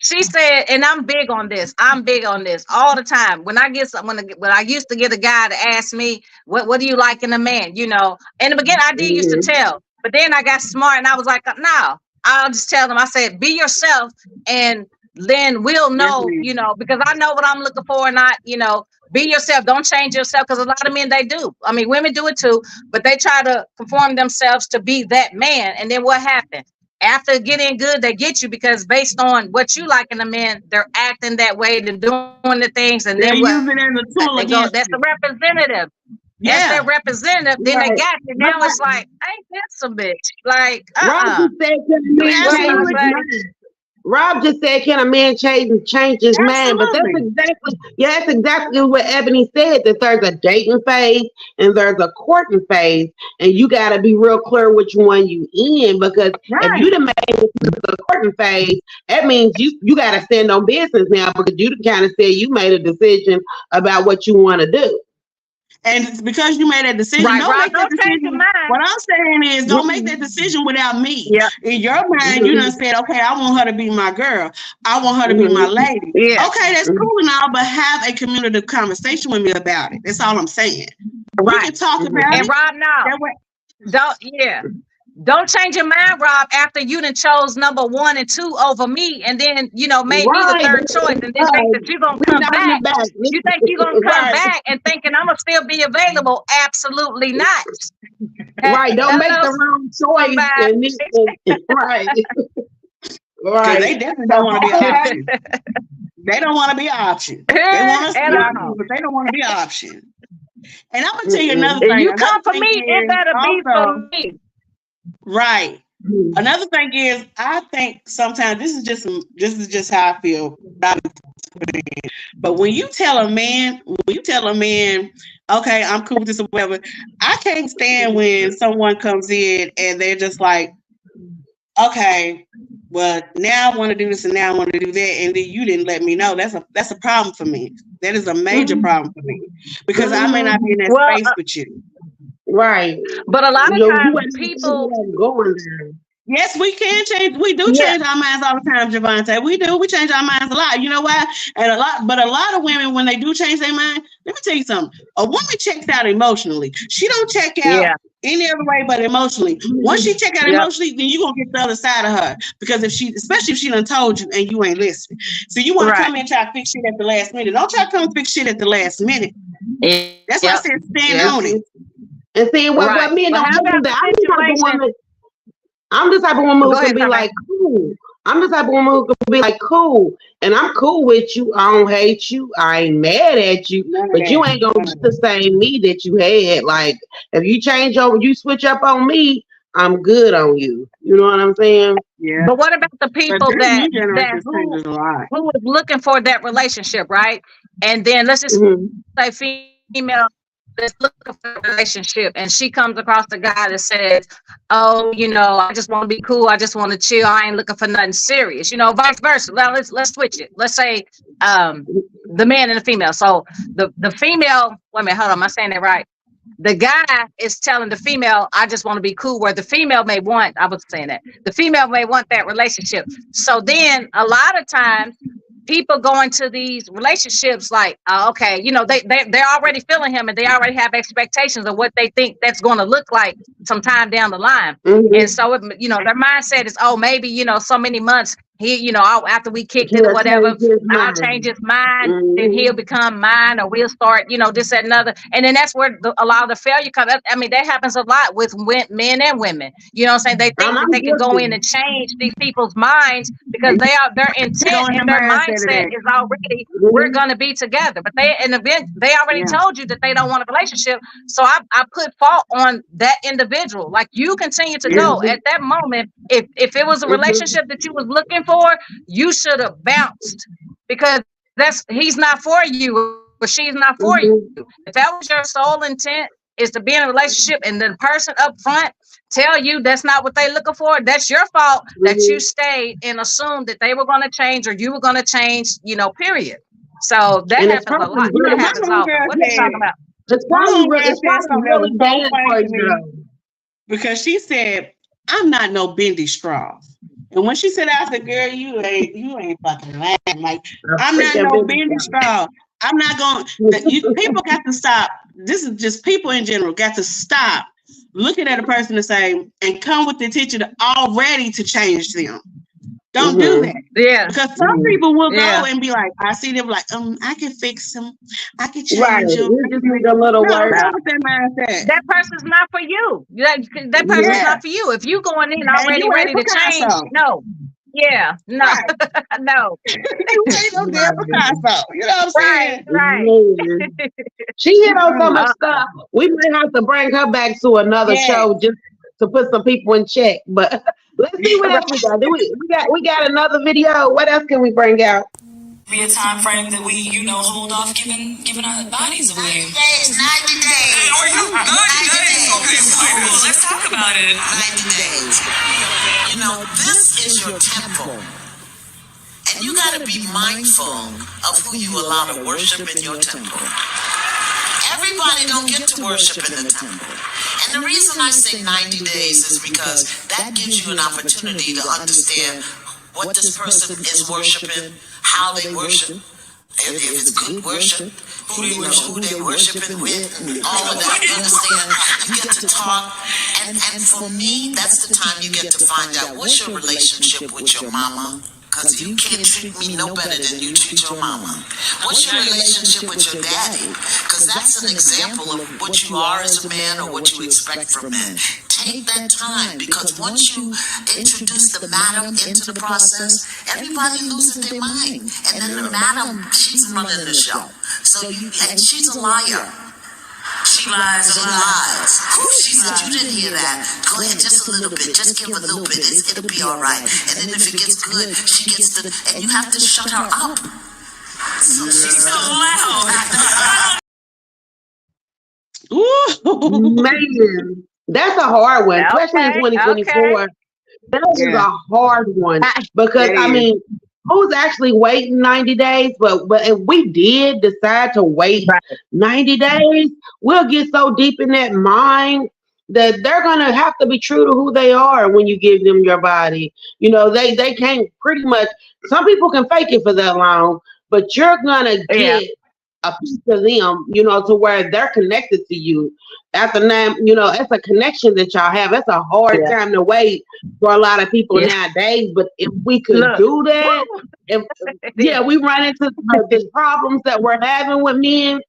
She said, and I'm big on this all the time. When I used to get a guy to ask me, what do you like in a man? In the beginning, I did used to tell, but then I got smart and I was like, no, I'll just tell them. I said, be yourself, and then we'll know, because I know what I'm looking for, and not, be yourself. Don't change yourself, because a lot of men, they do. I mean, women do it too, but they try to conform themselves to be that man. And then what happened? After getting good, they get you, because based on what you like in a man, they're acting that way, they're doing the things, and then using it as a tool that's the representative. Yeah. That's their representative. Then they got you. Now it's like, ain't that some bitch? Like, Rob just said, can a man change his mind? But that's exactly what Ebony said, that there's a dating phase and there's a courting phase, and you got to be real clear which one you in, because if you done made it to the courting phase, that means you got to stand on business now, because you kind of said you made a decision about what you want to do. And it's because you made that decision. Don't make that decision. What I'm saying is, don't make that decision without me. In your mind, you done said, okay, I want her to be my girl. I want her to be my lady. Okay, that's cool and all, but have a communicative conversation with me about it. That's all I'm saying. We can talk about it. And Rob, don't change your mind, Rob, after you done chose number 1 and 2 over me, and then made me the third choice, and then think that you're gonna come back. You think you're gonna come back and thinking I'm gonna still be available? Absolutely not. Right. Don't make the wrong choice. Right. Right. They definitely don't want to be an option. They don't want to be an option. They want us to be option, but they don't want to be an option. And I'm gonna tell you another thing. If you come for me, it better be for me. Right. Another thing is, I think sometimes this is just how I feel. But when you tell a man, okay, I'm cool with this or whatever, I can't stand when someone comes in and they're just like, okay, well, now I want to do this and now I want to do that, and then you didn't let me know. That's a problem for me. That is a major problem for me, because I may not be in that space with you. Right. But a lot of times people going there. Yes, we can change. We do change our minds all the time, Javante. We do. We change our minds a lot. You know why? And a lot of women, when they do change their mind, let me tell you something. A woman checks out emotionally. She don't check out any other way but emotionally. Once she check out emotionally, then you're gonna get the other side of her. Because especially if she done told you and you ain't listening. So you want to come in and try to fix shit at the last minute. Don't try to come and fix shit at the last minute. That's why I said stand on it. And see what me and I'm the type of woman who can be like, cool. I'm the type of woman who can be like, cool. And I'm cool with you. I don't hate you. I ain't mad at you. But you ain't gonna get the same me that you had. Like, if you change over, you switch up on me, I'm good on you. You know what I'm saying? Yeah. But what about the people who was looking for that relationship, right? And then let's just say female that's looking for a relationship, and she comes across a guy that says, "Oh, you know, I just want to be cool. I just want to chill. I ain't looking for nothing serious." You know, vice versa. Now let's switch it. Let's say the man and the female. So the female. Wait a minute. Hold on. Am I saying that right? The guy is telling the female, "I just want to be cool," where the female may want. I was saying that the female may want that relationship. So then a lot of times, people go into these relationships like, okay, you know, they're already feeling him and they already have expectations of what they think that's going to look like sometime down the line. And so, you know, their mindset is, oh, maybe, you know, so many months he, you know, after we kicked it or whatever, I'll change his mind, then he'll become mine, or we'll start, you know, this, that, and other. And then that's where a lot of the failure comes up. I mean, that happens a lot with men and women. You know what I'm saying? They think that they can go in and change these people's minds because their intent and their mindset is already, we're going to be together. But they already told you that they don't want a relationship. So I put fault on that individual. Like, you continue to go at that moment. If it was a relationship that you was looking for, you should have bounced, because he's not for you or she's not for you. If that was your sole intent, is to be in a relationship, and the person up front tell you that's not what they're looking for, that's your fault that you stayed and assumed that they were going to change or you were going to change, you know, period. So that happens a lot. That happens often. What are you talking about? It's probably really bad for you. Because she said, "I'm not no bendy straw." And when she said, "I said, girl, you ain't fucking lying. Like, I'm not no bendy straw. I'm not going." People got to stop. This is just people in general got to stop looking at a person and say, and come with the intention already to change them. Don't do that. Yeah. Because some people will go and be like, I see them like, I can fix him. I can change him. You just need a little work. That person's not for you. That person's not for you. If you going in already ready to change, no. Yeah, no, no. You ain't no damn Picasso. You know what I'm saying? Right. She hit on so much stuff. We might have to bring her back to another show just to put some people in check. But let's see what else we got. We got another video. What else can we bring out? Be a time frame that we, you know, hold off giving our bodies away. 90 days. Hey, are you 90 days? Okay, cool. Let's talk about it. 90 days. You know, this is your temple. And you got to be mindful of who you allow to worship in your temple. Everybody don't get to worship in the temple. And the reason I say 90 days is because that gives you an opportunity to understand what this person is worshiping, how they worship, if it's good worship, who they worshiping with, and all of that. You understand? You get to talk, and for me, that's the time you get to find out what's your relationship with your mama. Because you can't treat me no better than you treat your mama. What's your relationship with your daddy? Because that's an example of what you are as a man or what you expect from men. Take that time, because once you introduce the madam into the process, everybody loses their mind. And then the madam, she's running the show. And she's a liar. She lies and lies. She said, you didn't hear that. Go ahead, just a little bit. Just give a little bit. It'll be all right. And then if it gets good, she gets the... And you have to shut her up. She's so loud. Man, that's a hard one, especially in 2024. That is a hard one. Because, I mean, who's actually waiting 90 days? But if we did decide to wait 90 days, we'll get so deep in that mind that they're going to have to be true to who they are when you give them your body. You know, they can't pretty much, some people can fake it for that long, but you're going to get a piece of them, you know, to where they're connected to you. After that, you know, it's a connection that y'all have. It's a hard time to wait for a lot of people nowadays. But if we could do that, we run into the problems that we're having with men,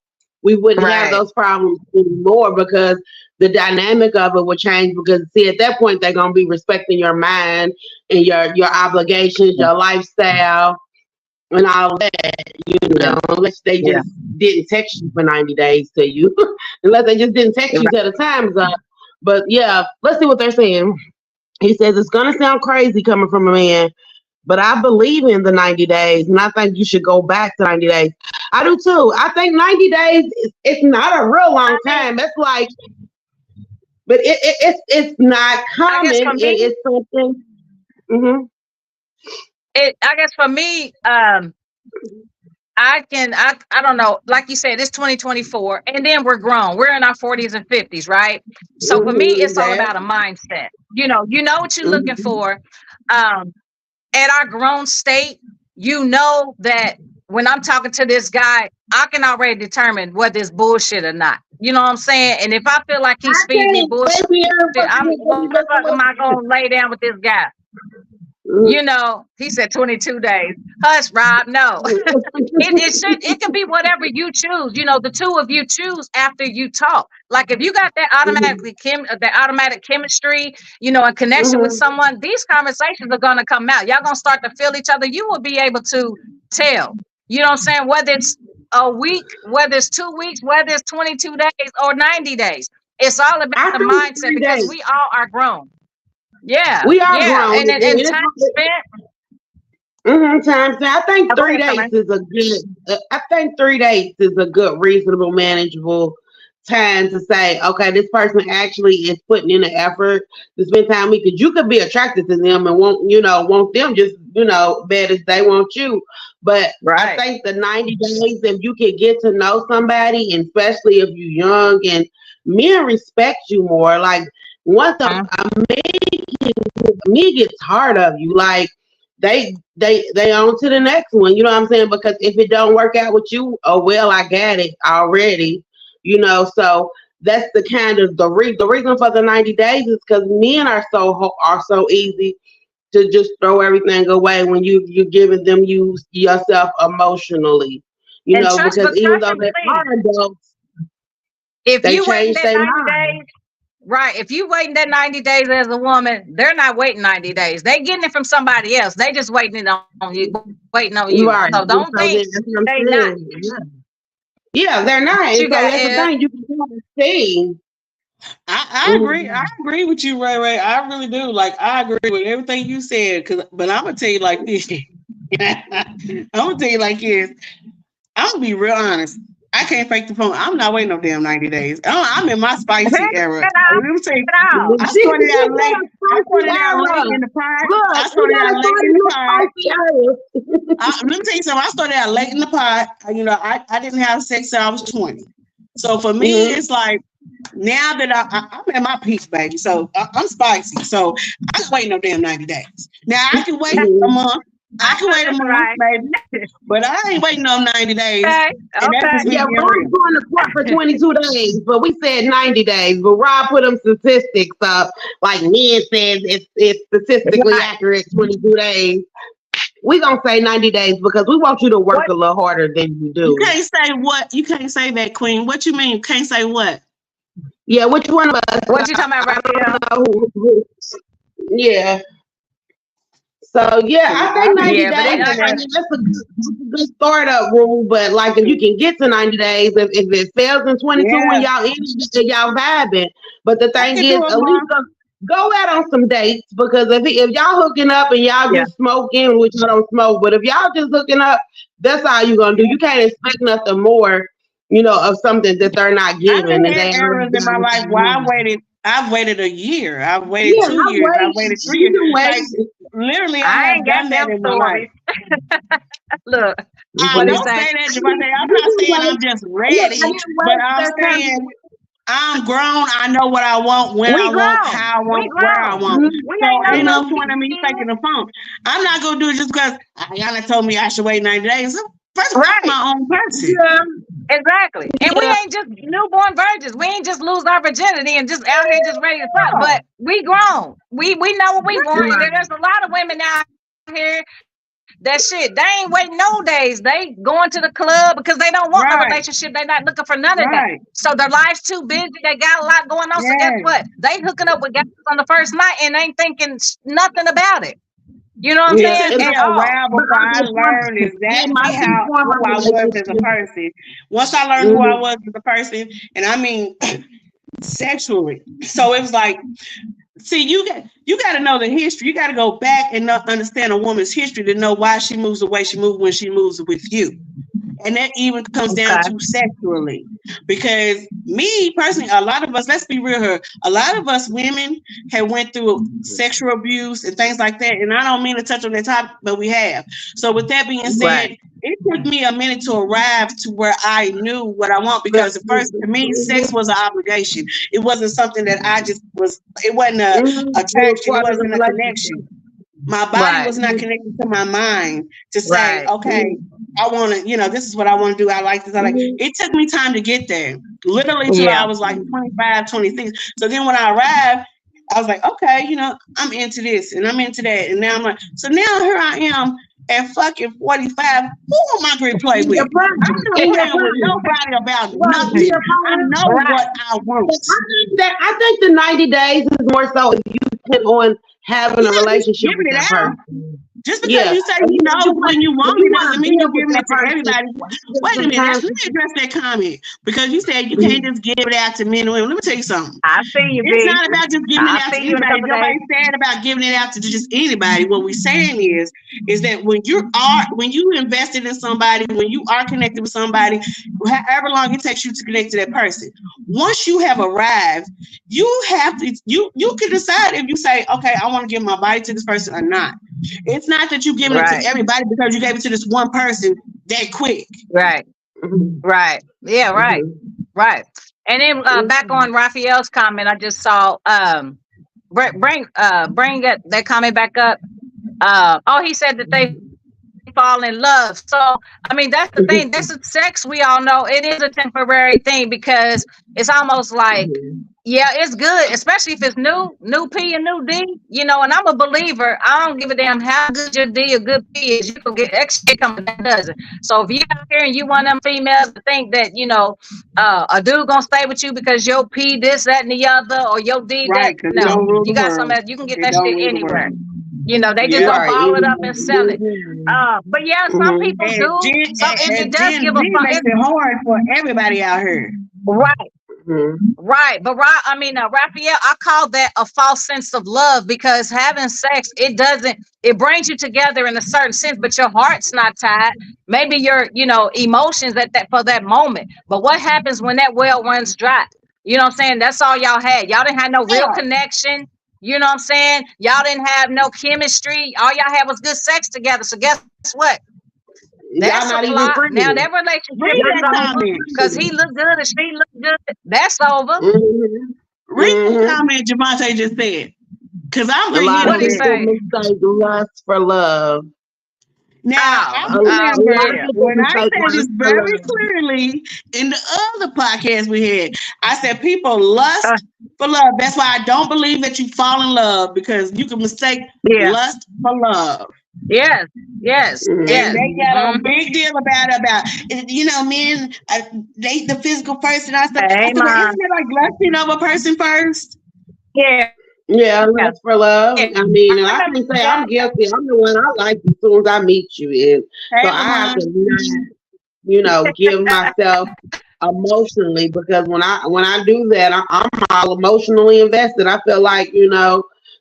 we wouldn't have those problems anymore, because the dynamic of it would change. Because see, at that point, they're gonna be respecting your mind and your obligations, your lifestyle, and all that, you know, unless they just didn't text you for 90 days to you, unless they just didn't text you till the time's up. But yeah, let's see what they're saying. He says, it's going to sound crazy coming from a man, But I believe in the 90 days, and I think you should go back to 90 days. I do too. I think 90 days it's not a real long time. It's like, but it's not common. It's something. Mm-hmm. I guess for me, I don't know, like you said, it's 2024, and then we're grown. We're in our 40s and 50s, right? So for me, it's all about a mindset. You know what you're looking for. At our grown state, you know that when I'm talking to this guy, I can already determine whether it's bullshit or not. You know what I'm saying? And if I feel like he's feeding me bullshit, am I gonna lay down with this guy? You know, he said 22 days. Hush, Rob. No, it can be whatever you choose. You know, the two of you choose after you talk. Like if you got that automatic chemistry, you know, and connection with someone, these conversations are gonna come out. Y'all gonna start to feel each other. You will be able to tell. You know what I'm saying? Whether it's a week, whether it's 2 weeks, whether it's 22 days or 90 days. It's all about the mindset because we all are grown. Yeah, we are grown. And time spent. Time spent. I think 3 days is a good. I think 3 days is a good, reasonable, manageable time to say, okay, this person actually is putting in the effort to spend time with me. Because you could be attracted to them and want them just bad as they want you. But I think the 90 days, if you can get to know somebody, and especially if you're young, and men respect you more. Like once a me gets tired of you, like they on to the next one. You know what I'm saying? Because if it don't work out with you, oh well, I got it already. You know, so that's the kind of the reason for the 90 days is because men are so easy to just throw everything away when you're giving them yourself emotionally. You know, because even though they are adults, if you wait that 90 days. Right. If you waiting that 90 days as a woman, they're not waiting 90 days. They getting it from somebody else. They just waiting on you. Right. So don't think they not. Yeah, they're not. So that's the thing. You can kind of see. I agree. I agree with you, Ray. I really do. Like I agree with everything you said. But I'm gonna tell you like this. I'm gonna tell you like this. I'm gonna be real honest. I can't fake the phone. I'm not waiting no damn 90 days. I'm in my spicy era. Let me tell you, I started out late. In the pod. I started out late in the pod. Let me tell you something. I started out late in the pod. You know, I didn't have sex till I was 20. So for me, it's like now that I'm at my peak, baby. So I'm spicy. So I ain't waiting no damn 90 days. Now I can wait a month. I can wait a month, baby, but I ain't waiting on 90 days. Okay. Yeah, we're going to court for 22 days, but we said 90 days. But Rob put them statistics up, like men says it's statistically accurate 22 days. We're going to say 90 days because we want you to work a little harder than you do. You can't say what? You can't say that, Queen. What you mean? You can't say what? Yeah, which one of us? What you talking about right now? Yeah. So yeah, I think 90 days. That's a good startup rule. But like, if you can get to 90 days, if it fails in 22, when y'all in it, y'all vibing. But the thing is, at least go out on some dates, because if y'all hooking up and y'all just smoking, which I don't smoke, but if y'all just hooking up, that's all you're gonna do. You can't expect nothing more, of something that they're not giving. I've had errors in my life where I've waited a year. I've waited 2 years. I've waited 3 years. Like, literally, I ain't got that in my life. Look, I don't say that, Javante. I'm not saying I'm just ready, but I'm saying I'm grown. I know what I want, when I want, how I want, where I want. So ain't no point in me taking the phone. I'm not gonna do it just because Ayana told me I should wait 90 days. First of all, I'm my own person. Yeah. Exactly. And we ain't just newborn virgins. We ain't just lose our virginity and just out here just ready to fuck. But we grown. We know what we want. There's a lot of women out here that they ain't waiting no days. They going to the club because they don't want a relationship. They're not looking for none of that. So their life's too busy. They got a lot going on. So guess what? They hooking up with guys on the first night and ain't thinking nothing about it. You know what I'm saying? It took me a while before I learned exactly who I was as a person. Once I learned who I was as a person, and I mean sexually. So it was like see, you got to know the history. You got to go back and understand a woman's history to know why she moves the way she moves when she moves with you. And that even comes down to sexually. Because me personally, a lot of us, let's be real here, a lot of us women have went through sexual abuse and things like that. And I don't mean to touch on that topic, but we have. So with that being said, it took me a minute to arrive to where I knew what I want, because at first, to me, sex was an obligation. It wasn't something that I just was, it wasn't a attraction, it wasn't a connection. My body was not connected to my mind to say, okay, I want to, this is what I want to do. I like this. I like it. Took me time to get there, literally till I was like 25, 26. So then when I arrived, I was like, okay, I'm into this and I'm into that. And now I'm like, so now here I am at fucking 45. Who am I going to play with? I'm not playing with nobody about nothing. I know what I want. I think the 90 days is more so if you put on having a relationship with that person. Just because you say you know when you want it doesn't mean you're giving it to everybody. Wait a minute, let me address that comment, because you said you can't just give it out to men and women. Let me tell you something. I see you. It's not about just giving it out to anybody. Nobody's saying about giving it out to just anybody. What we're saying is that when you invested in somebody, when you are connected with somebody, however long it takes you to connect to that person, once you have arrived, you have to you can decide if you say, okay, I want to give my body to this person or not. It's not that you giving it to everybody because you gave it to this one person that quick. Right. Yeah, right. And then back on Raphael's comment, I just saw bring that comment back up. He said that they fall in love. So I mean, that's the thing. This is sex. We all know it is a temporary thing, because it's almost like, yeah, it's good, especially if it's new P and new D, and I'm a believer. I don't give a damn how good your D or good P is. You can get extra coming, that doesn't. So if you're out here and you want them females to think that, a dude gonna stay with you because your P this, that, and the other, or your D that, no, you got something, you can get that shit anywhere. They just gonna ball it up and sell it. But yeah, some people do. It does give a fuck. It's hard for everybody out here. Right. Right. But Raphael, I call that a false sense of love, because having sex, it brings you together in a certain sense, but your heart's not tied. Maybe your, emotions for that moment. But what happens when that well runs dry? You know what I'm saying? That's all y'all had. Y'all didn't have no real connection. You know what I'm saying? Y'all didn't have no chemistry. All y'all had was good sex together. So guess what? That's not even now that relationship, because he looked good and she looked good. That's over. Read the comment Javante just said, because I'm a lot of people mistake lust for love. Now, I remember when I said this very clearly in the other podcast we had, I said people lust for love. That's why I don't believe that you fall in love, because you can mistake lust for love. Yes. And they got a big deal about men, they the physical person. I said, isn't it like lusting of a person first? Yeah, lust for love. I mean, and I can say I'm guilty. I'm the one I like as soon as I meet you. So I have to not, give myself emotionally, because when I do that, I'm all emotionally invested. I feel like,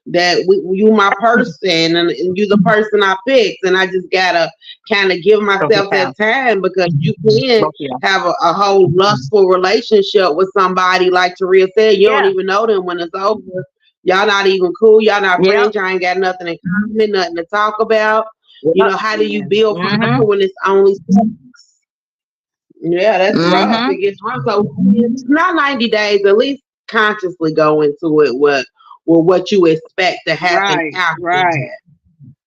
that you my person and you the person I picked, and I just gotta kind of give myself that time, because you can have a whole lustful relationship with somebody, like Taria said. You don't even know them when it's over. Y'all not even cool. Y'all not friends. Y'all ain't got nothing in common, nothing to talk about. How do you build forever when it's only sex? Yeah, that's rough. It gets rough. So it's not 90 days. At least consciously go into it with what you expect to happen after that.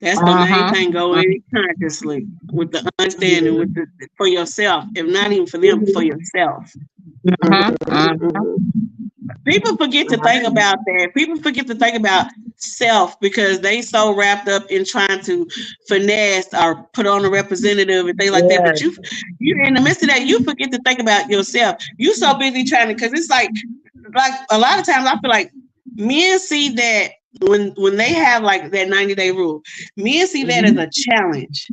That's the main thing. Go in consciously with the understanding, for yourself, if not even for them, for yourself. People forget to think about that. People forget to think about self, because they so wrapped up in trying to finesse or put on a representative and things like that. But you in the midst of that, you forget to think about yourself. You so busy trying to, because it's like a lot of times I feel like men see that when they have like that 90-day rule, men see that as a challenge,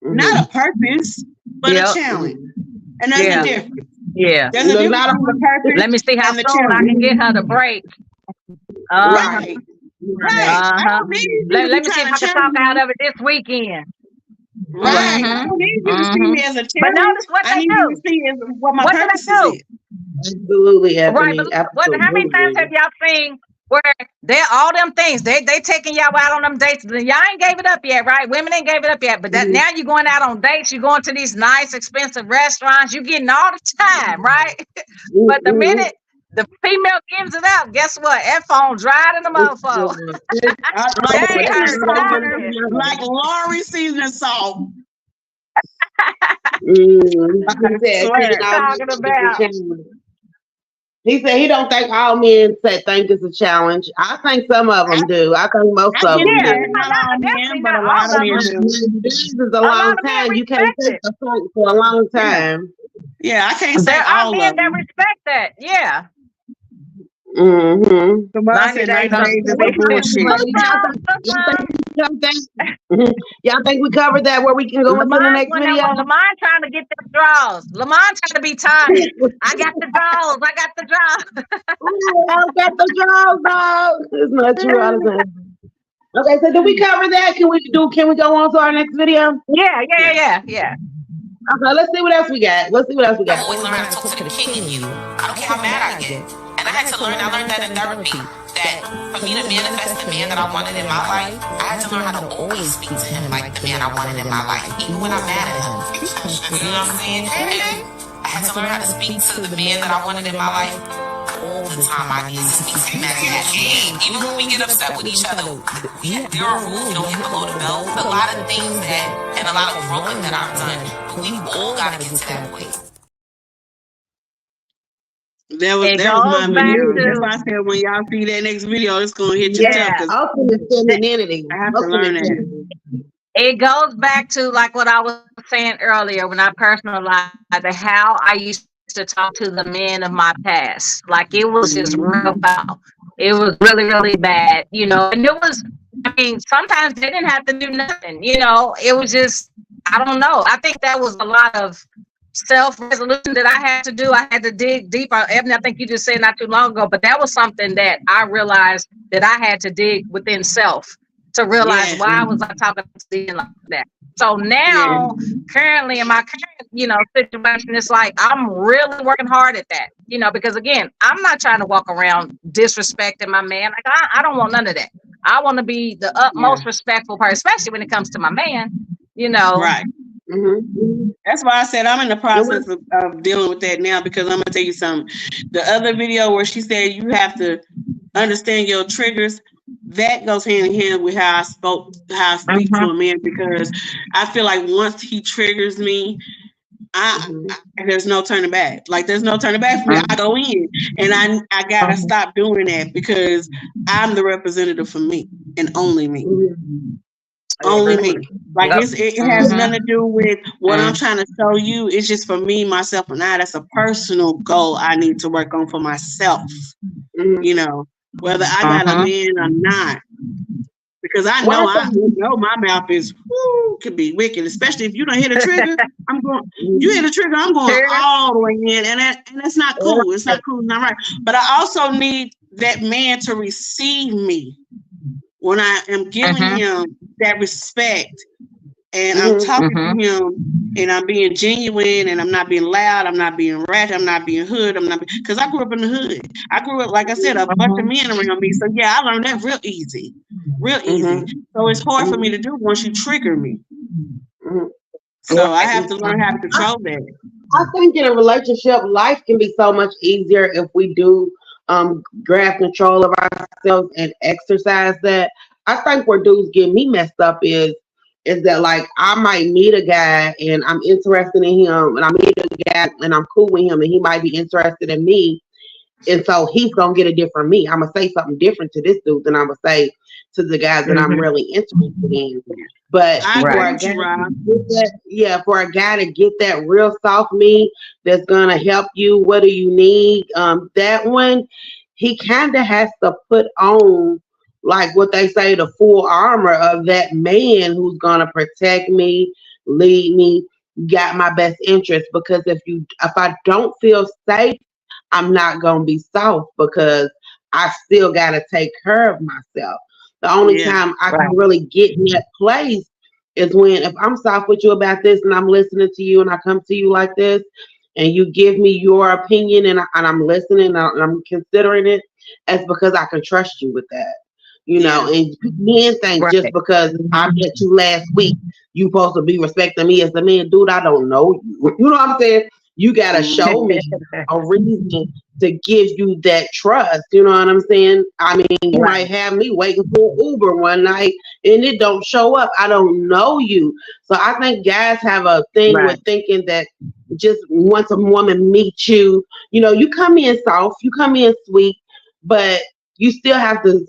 not a purpose, but a challenge. And there's a difference. Yeah. There's a difference between the purpose. Let me see how soon I can get her to break. Right. Right. I don't need you to Let be me see if trying I to can talk challenge out me. of it this weekend. Right. I don't need you to see me as a But challenge. notice what I they need you to do. see as what my What do purposes they do? is. Absolutely, Right, Ebony. but how many times have Absolutely. y'all seen where they're all them things? They taking y'all out on them dates. Y'all ain't gave it up yet, right? Women ain't gave it up yet. But that now you're going out on dates, you're going to these nice, expensive restaurants, you're getting all the time, right? But the minute the female gives it up, guess what? That phone dry in the motherfucker. They ain't heard nothing. Like Lori seasoning salt. He said, swear. taking all Talking men about. is a challenge. He said he don't think all men think it's a challenge. I think some of them do. I think most I of get them that. do. Not all men, definitely but a not lot all of of men them. do. This is a A lot long of men time. You can't respect take it. a fight for a long time. Yeah, I can't say There are all men of that them. respect that. Yeah. Mm-hmm. Somebody 90 said days 90 of days is What some bullshit. y'all think we covered that where we can go into the Lamont, next video? Lamont trying to get them draws. Lamont trying to be Tommy. I got the draws. I got the draws. I got the draws, dog. It's not true all the time. Okay, so did we cover that? Can we go on to our next video? Yeah. Okay, let's see what else we got. I always learn how to talk to the king in you. I don't care how mad I get. And I learned that in therapy. That for me to manifest the man that I wanted in my life, I had to learn how to always speak to him like the man I wanted in my life, even when I'm mad at him. You know what I'm saying? And I had to learn how to speak to the man that I wanted in my life all the time. I need to speak to him as a king. Even when we get upset with each other, there are rules. Don't hit below the belt. A lot of things and a lot of growing that I've done. But we all got to get to that point. That was my video. That's why I said when y'all see that next video, it's gonna hit you tough. Ultimate femininity. I have to learn that. It goes back to like what I was saying earlier when I personalized how I used to talk to the men of my past. Like it was just real foul. It was really, really bad, you know. And it was, I mean, sometimes they didn't have to do nothing, you know. It was just, I don't know. I think that was a lot of self-resolution that I had to do. I had to dig deeper. Ebony, I think you just said not too long ago, but that was something that I realized that I had to dig within self to realize why was I talking to them like that. So now, currently in my current, you know, situation, it's like I'm really working hard at that, you know, because again, I'm not trying to walk around disrespecting my man. Like I don't want none of that. I want to be the utmost respectful person, especially when it comes to my man, you know. Right. Mm-hmm. That's why I said I'm in the process of dealing with that now, because I'm gonna tell you something. The other video where she said you have to understand your triggers, that goes hand in hand with how I speak to a man, because I feel like once he triggers me, there's no turning back. Like there's no turning back for me. I go in, and I gotta stop doing that because I'm the representative for me and only me. Only me. Like it has nothing to do with what I'm trying to show you. It's just for me, myself, and I. That's a personal goal I need to work on for myself. You know, whether I got a man or not, because I know my mouth is can be wicked, especially if you don't hit a trigger. You hit a trigger, I'm going all the way in, and that's not cool. It's not cool, not right. But I also need that man to receive me when I am giving him that respect, and I'm talking to him, and I'm being genuine, and I'm not being loud, I'm not being ratchet, I'm not being hood, because I grew up in the hood. I grew up, like I said, a bunch of men around me. So yeah, I learned that real easy. So it's hard for me to do once you trigger me. So I have to learn how to control that. I think in a relationship, life can be so much easier if we do grab control of ourselves and exercise that. I think where dudes get me messed up is that like I might meet a guy and I'm interested in him, and I meet a guy and I'm cool with him, and he might be interested in me, and so he's gonna get a different me. I'm gonna say something different to this dude than I'm gonna say to the guys that I'm really interested in. But for a guy to get that real soft me that's gonna help you, what do you need? That one, he kind of has to put on, like what they say, the full armor of that man who's gonna protect me, lead me, got my best interest. Because if I don't feel safe, I'm not gonna be soft, because I still got to take care of myself. The only time I can really get in that place is when, if I'm soft with you about this and I'm listening to you and I come to you like this and you give me your opinion and I'm listening and I'm considering it, it's because I can trust you with that. You know, and men think just because I met you last week, you supposed to be respecting me as a man. Dude, I don't know you. You know what I'm saying? You got to show me a reason to give you that trust. You know what I'm saying? I mean, you might have me waiting for Uber one night and it don't show up. I don't know you. So I think guys have a thing with thinking that just once a woman meets you, you know, you come in soft, you come in sweet, but you still have to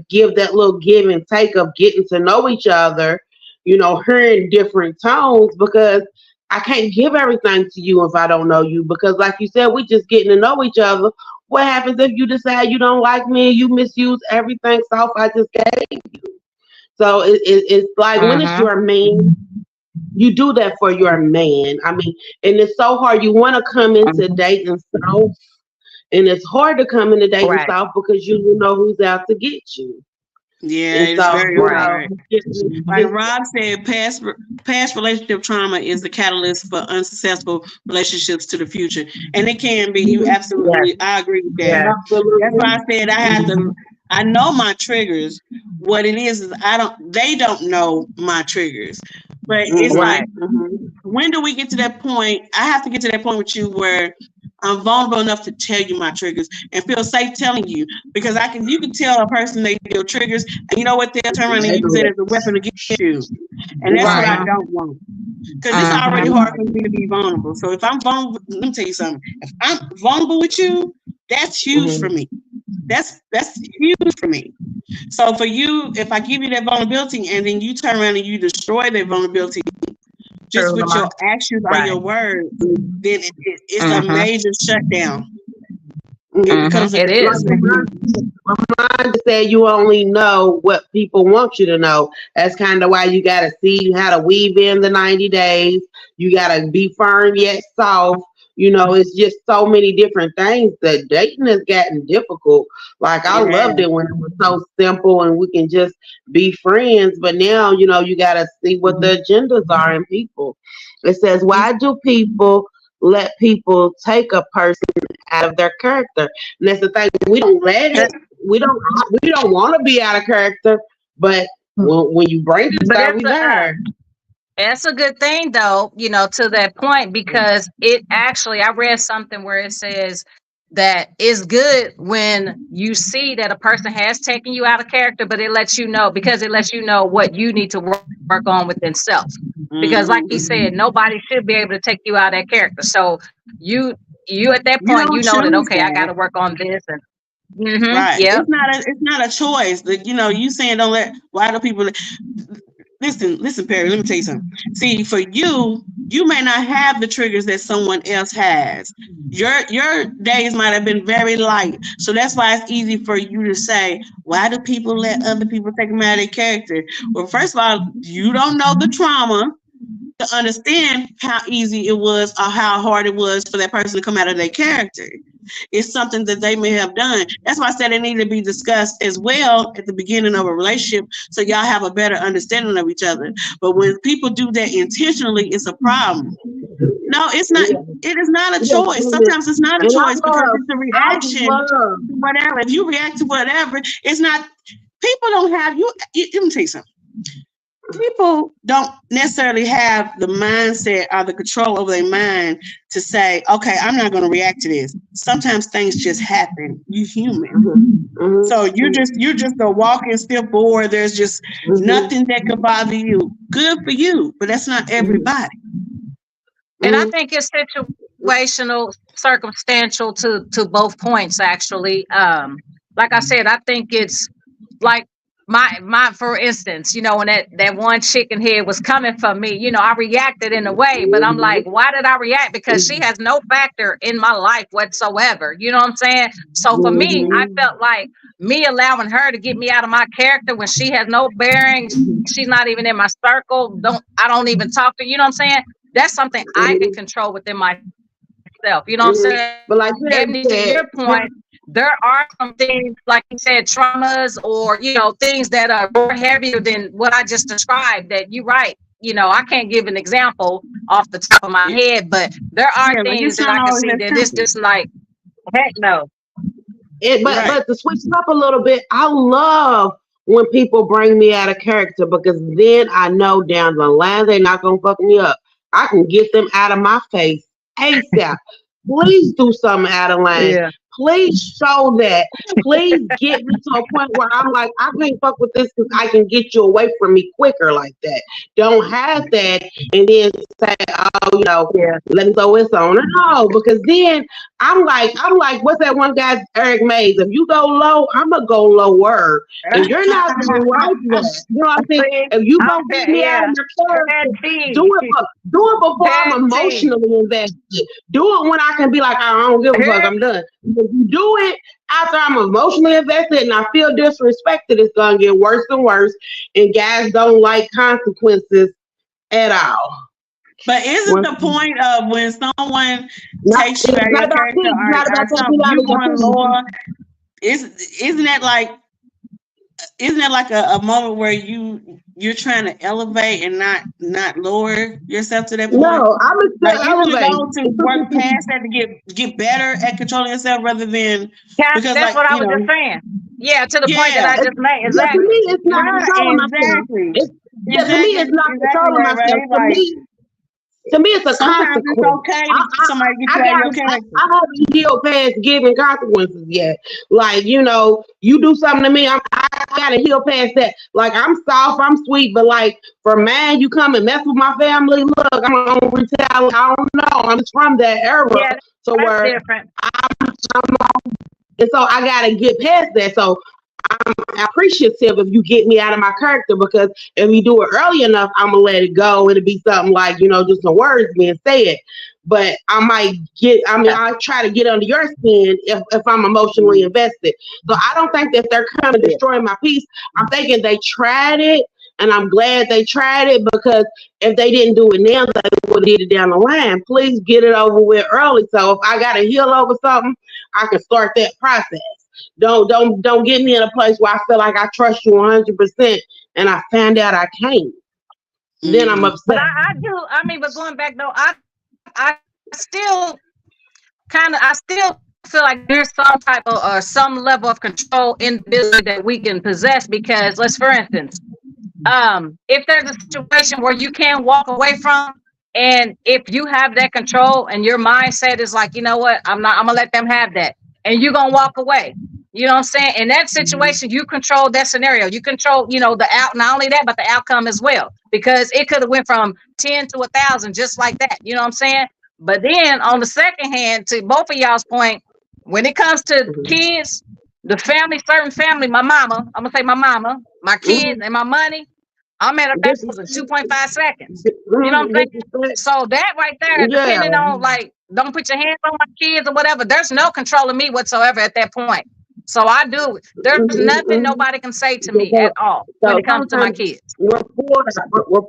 give that little give and take of getting to know each other, you know, hearing different tones, because I can't give everything to you if I don't know you, because like you said, we just getting to know each other. What happens if you decide you don't like me and you misuse everything soft I just gave you? So it's like when it's your man, you do that for your man. I mean, and it's so hard. You want to come into dating soft, and it's hard to come into dating soft because you know who's out to get you. Yeah, it's very hard. Like Rob said, past relationship trauma is the catalyst for unsuccessful relationships to the future, and it can be. You absolutely, I agree with that. That's why I said I know my triggers. What it is they don't know my triggers. But it's like, when do we get to that point? I have to get to that point with you where I'm vulnerable enough to tell you my triggers and feel safe telling you, because you can tell a person they feel triggers, and you know what, they'll turn around and use it as a weapon against you. And that's what I don't want. Because it's already hard for me to be vulnerable. So if I'm vulnerable, let me tell you something. If I'm vulnerable with you, that's huge for me. That's huge for me. So for you, if I give you that vulnerability and then you turn around and you destroy that vulnerability just with your actions or your words, then it's a major shutdown. Because it is. Mine said you only know what people want you to know. That's kind of why you got to see how to weave in the 90 days. You got to be firm yet soft. You know, it's just so many different things that dating has gotten difficult. Like, I loved it when it was so simple and we can just be friends. But now, you know, you got to see what the agendas are in people. It says, why do people let people take a person out of their character? And that's the thing. We don't let it. We don't want to be out of character. But when you bring it out, we there. That's a good thing, though, you know, to that point, because it actually, I read something where it says that it's good when you see that a person has taken you out of character, but it lets you know, because it lets you know what you need to work on within self. Because like he said, nobody should be able to take you out of that character. So you at that point, you know that, okay, I got to work on this. And it's not a choice. That, you know, you saying why do people... Listen, Perry, let me tell you something. See, for you may not have the triggers that someone else has. Your days might have been very light. So that's why it's easy for you to say, why do people let other people take them out of their character? Well, first of all, you don't know the trauma to understand how easy it was or how hard it was for that person to come out of their character. It's something that they may have done. That's why I said it needed to be discussed as well at the beginning of a relationship, so y'all have a better understanding of each other. But when people do that intentionally, it's a problem. No, it's not. It is not a choice. Sometimes it's not a choice because it's a reaction to whatever. If you react to whatever, it's not. People don't have you. Let me tell you something. People don't necessarily have the mindset or the control over their mind to say, okay, I'm not going to react to this. Sometimes things just happen. You're human. So you're just a walking still forward. There's just nothing that could bother you. Good for you, but that's not everybody. And I think it's situational, circumstantial to both points, actually. Like I said, I think it's like, my for instance, you know, when that one chicken head was coming for me, you know, I reacted in a way, but I'm like, why did I react? Because she has no factor in my life whatsoever. You know what I'm saying? So for me, I felt like me allowing her to get me out of my character when she has no bearing, she's not even in my circle. I don't even talk to, you know what I'm saying? That's something I can control within myself. You know what I'm saying? But like to your point, there are some things, like you said, traumas or, you know, things that are more heavier than what I just described, that you're right. You know, I can't give an example off the top of my head, but there are things that I can see that it's just like, heck no. But to switch it up a little bit, I love when people bring me out of character, because then I know down the line they're not gonna fuck me up. I can get them out of my face ASAP. Please do something out of line. Yeah. Please show that. Please get me to a point where I'm like, I can't fuck with this because I can get you away from me quicker like that. Don't have that and then say, oh, you know, let me throw this on. No, because then I'm like, what's that one guy, Eric Mays? If you go low, I'm gonna go lower. And you're not gonna like that. You know what I'm saying? If you gonna get me out of your character, do it before I'm emotionally invested. Do it when I can be like, I don't give a fuck, I'm done. If you do it after I'm emotionally invested and I feel disrespected, it's gonna get worse and worse. And guys don't like consequences at all. But isn't the point of when someone takes you out of your character or you want to lower? Isn't that like a moment where you're trying to elevate and not lower yourself to that point? No, I'm like you go to work past that to get better at controlling yourself rather than because that's what I was just saying. Yeah, to the point that I just made. Exactly. To me, it's not controlling myself. To me, it's not controlling myself. To me, it's a consequence. It's okay if somebody gets you out of your character. I haven't healed past giving consequences yet. Like, you know, you do something to me, I gotta heal past that. Like, I'm soft, I'm sweet, but like, for man, you come and mess with my family, look, I'm gonna retaliate. I don't know. I'm just from that era. Yeah, so where different. And so I gotta get past that. So I'm appreciative if you get me out of my character, because if you do it early enough, I'm gonna let it go. It'll be something like, you know, just some words being said. But I try to get under your skin if I'm emotionally invested. So I don't think that they're coming to destroy my peace. I'm thinking they tried it, and I'm glad they tried it, because if they didn't do it now, they would have did it down the line. Please get it over with early. So if I gotta heal over something, I can start that process. Don't get me in a place where I feel like I trust you 100% and I find out I can't. Then I'm upset. But I do. I mean, but going back though, I still feel like there's some type of or some level of control in business that we can possess, because for instance, if there's a situation where you can't walk away from, and if you have that control and your mindset is like, you know what, I'm gonna let them have that, and you're gonna walk away. You know what I'm saying? In that situation, you control that scenario. You control, you know, not only that, but the outcome as well, because it could have went from 10 to 1,000 just like that. You know what I'm saying? But then on the second hand, to both of y'all's point, when it comes to kids, the family, certain family, my mama, I'm gonna say my mama, my kids, and my money, I'm at a festival in 2.5 seconds. You know what I'm saying? So that right there, depending on, like, don't put your hands on my kids or whatever, there's no control of me whatsoever at that point. So I do. There's nothing nobody can say to me at all when it comes to my kids. We're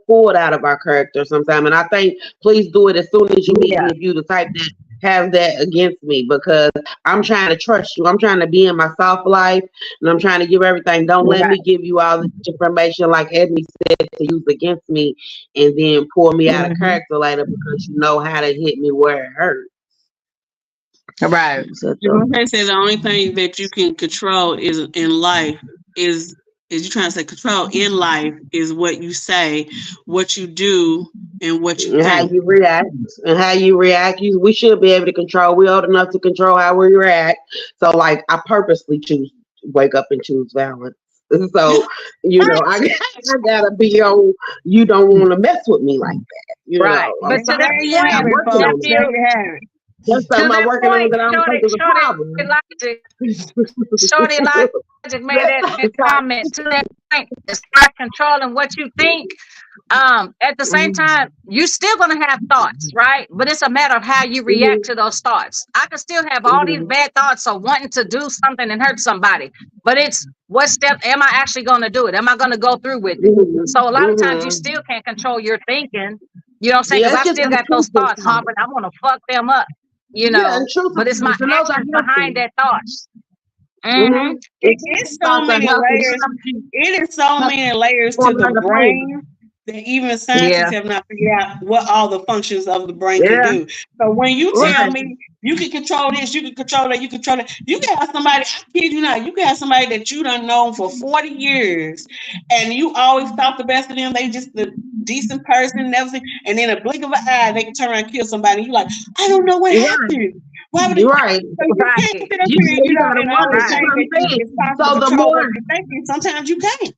pulled out of our character sometimes, and I think please do it as soon as you meet me if you the type that have that against me, because I'm trying to trust you. I'm trying to be in my soft life, and I'm trying to give everything. Don't let me give you all this information, like Ebony said, to use against me, and then pull me out of character later because you know how to hit me where it hurts. Right. So the only thing that you can control is in life is you're trying to say control in life is what you say, what you do, and what you think. How you react. And how you react. We should be able to control. We're old enough to control how we react. So like I purposely wake up and choose violence. So, you know, I gotta be on, you don't want to mess with me like that. You know? But to that point, that's something I'm working on that I don't think is a problem. Shorty Logic made that comment to that point. Start controlling what you think. At the same time, you're still gonna have thoughts, right? But it's a matter of how you react to those thoughts. I can still have all these bad thoughts of wanting to do something and hurt somebody, but it's what step am I actually gonna do it? Am I gonna go through with it? So a lot of times you still can't control your thinking. You know what I'm saying? Because I still got those thoughts, Harvard. I want to fuck them up. You know, but it's my actions behind that thought. Mm-hmm. It's so many layers. It is so many layers to the brain that even scientists have not figured out what all the functions of the brain can do. So when you tell me you can control this, you can control that, you control that, you can have somebody, I kid you not, you can have somebody that you done known for 40 years and you always thought the best of them, they just the decent person and everything, and in a blink of an eye, they can turn around and kill somebody. You're like, I don't know what happened. Why would right. So you can't sit up here, you know, and I understand that it's possible to control what you're thinking. Sometimes you can't.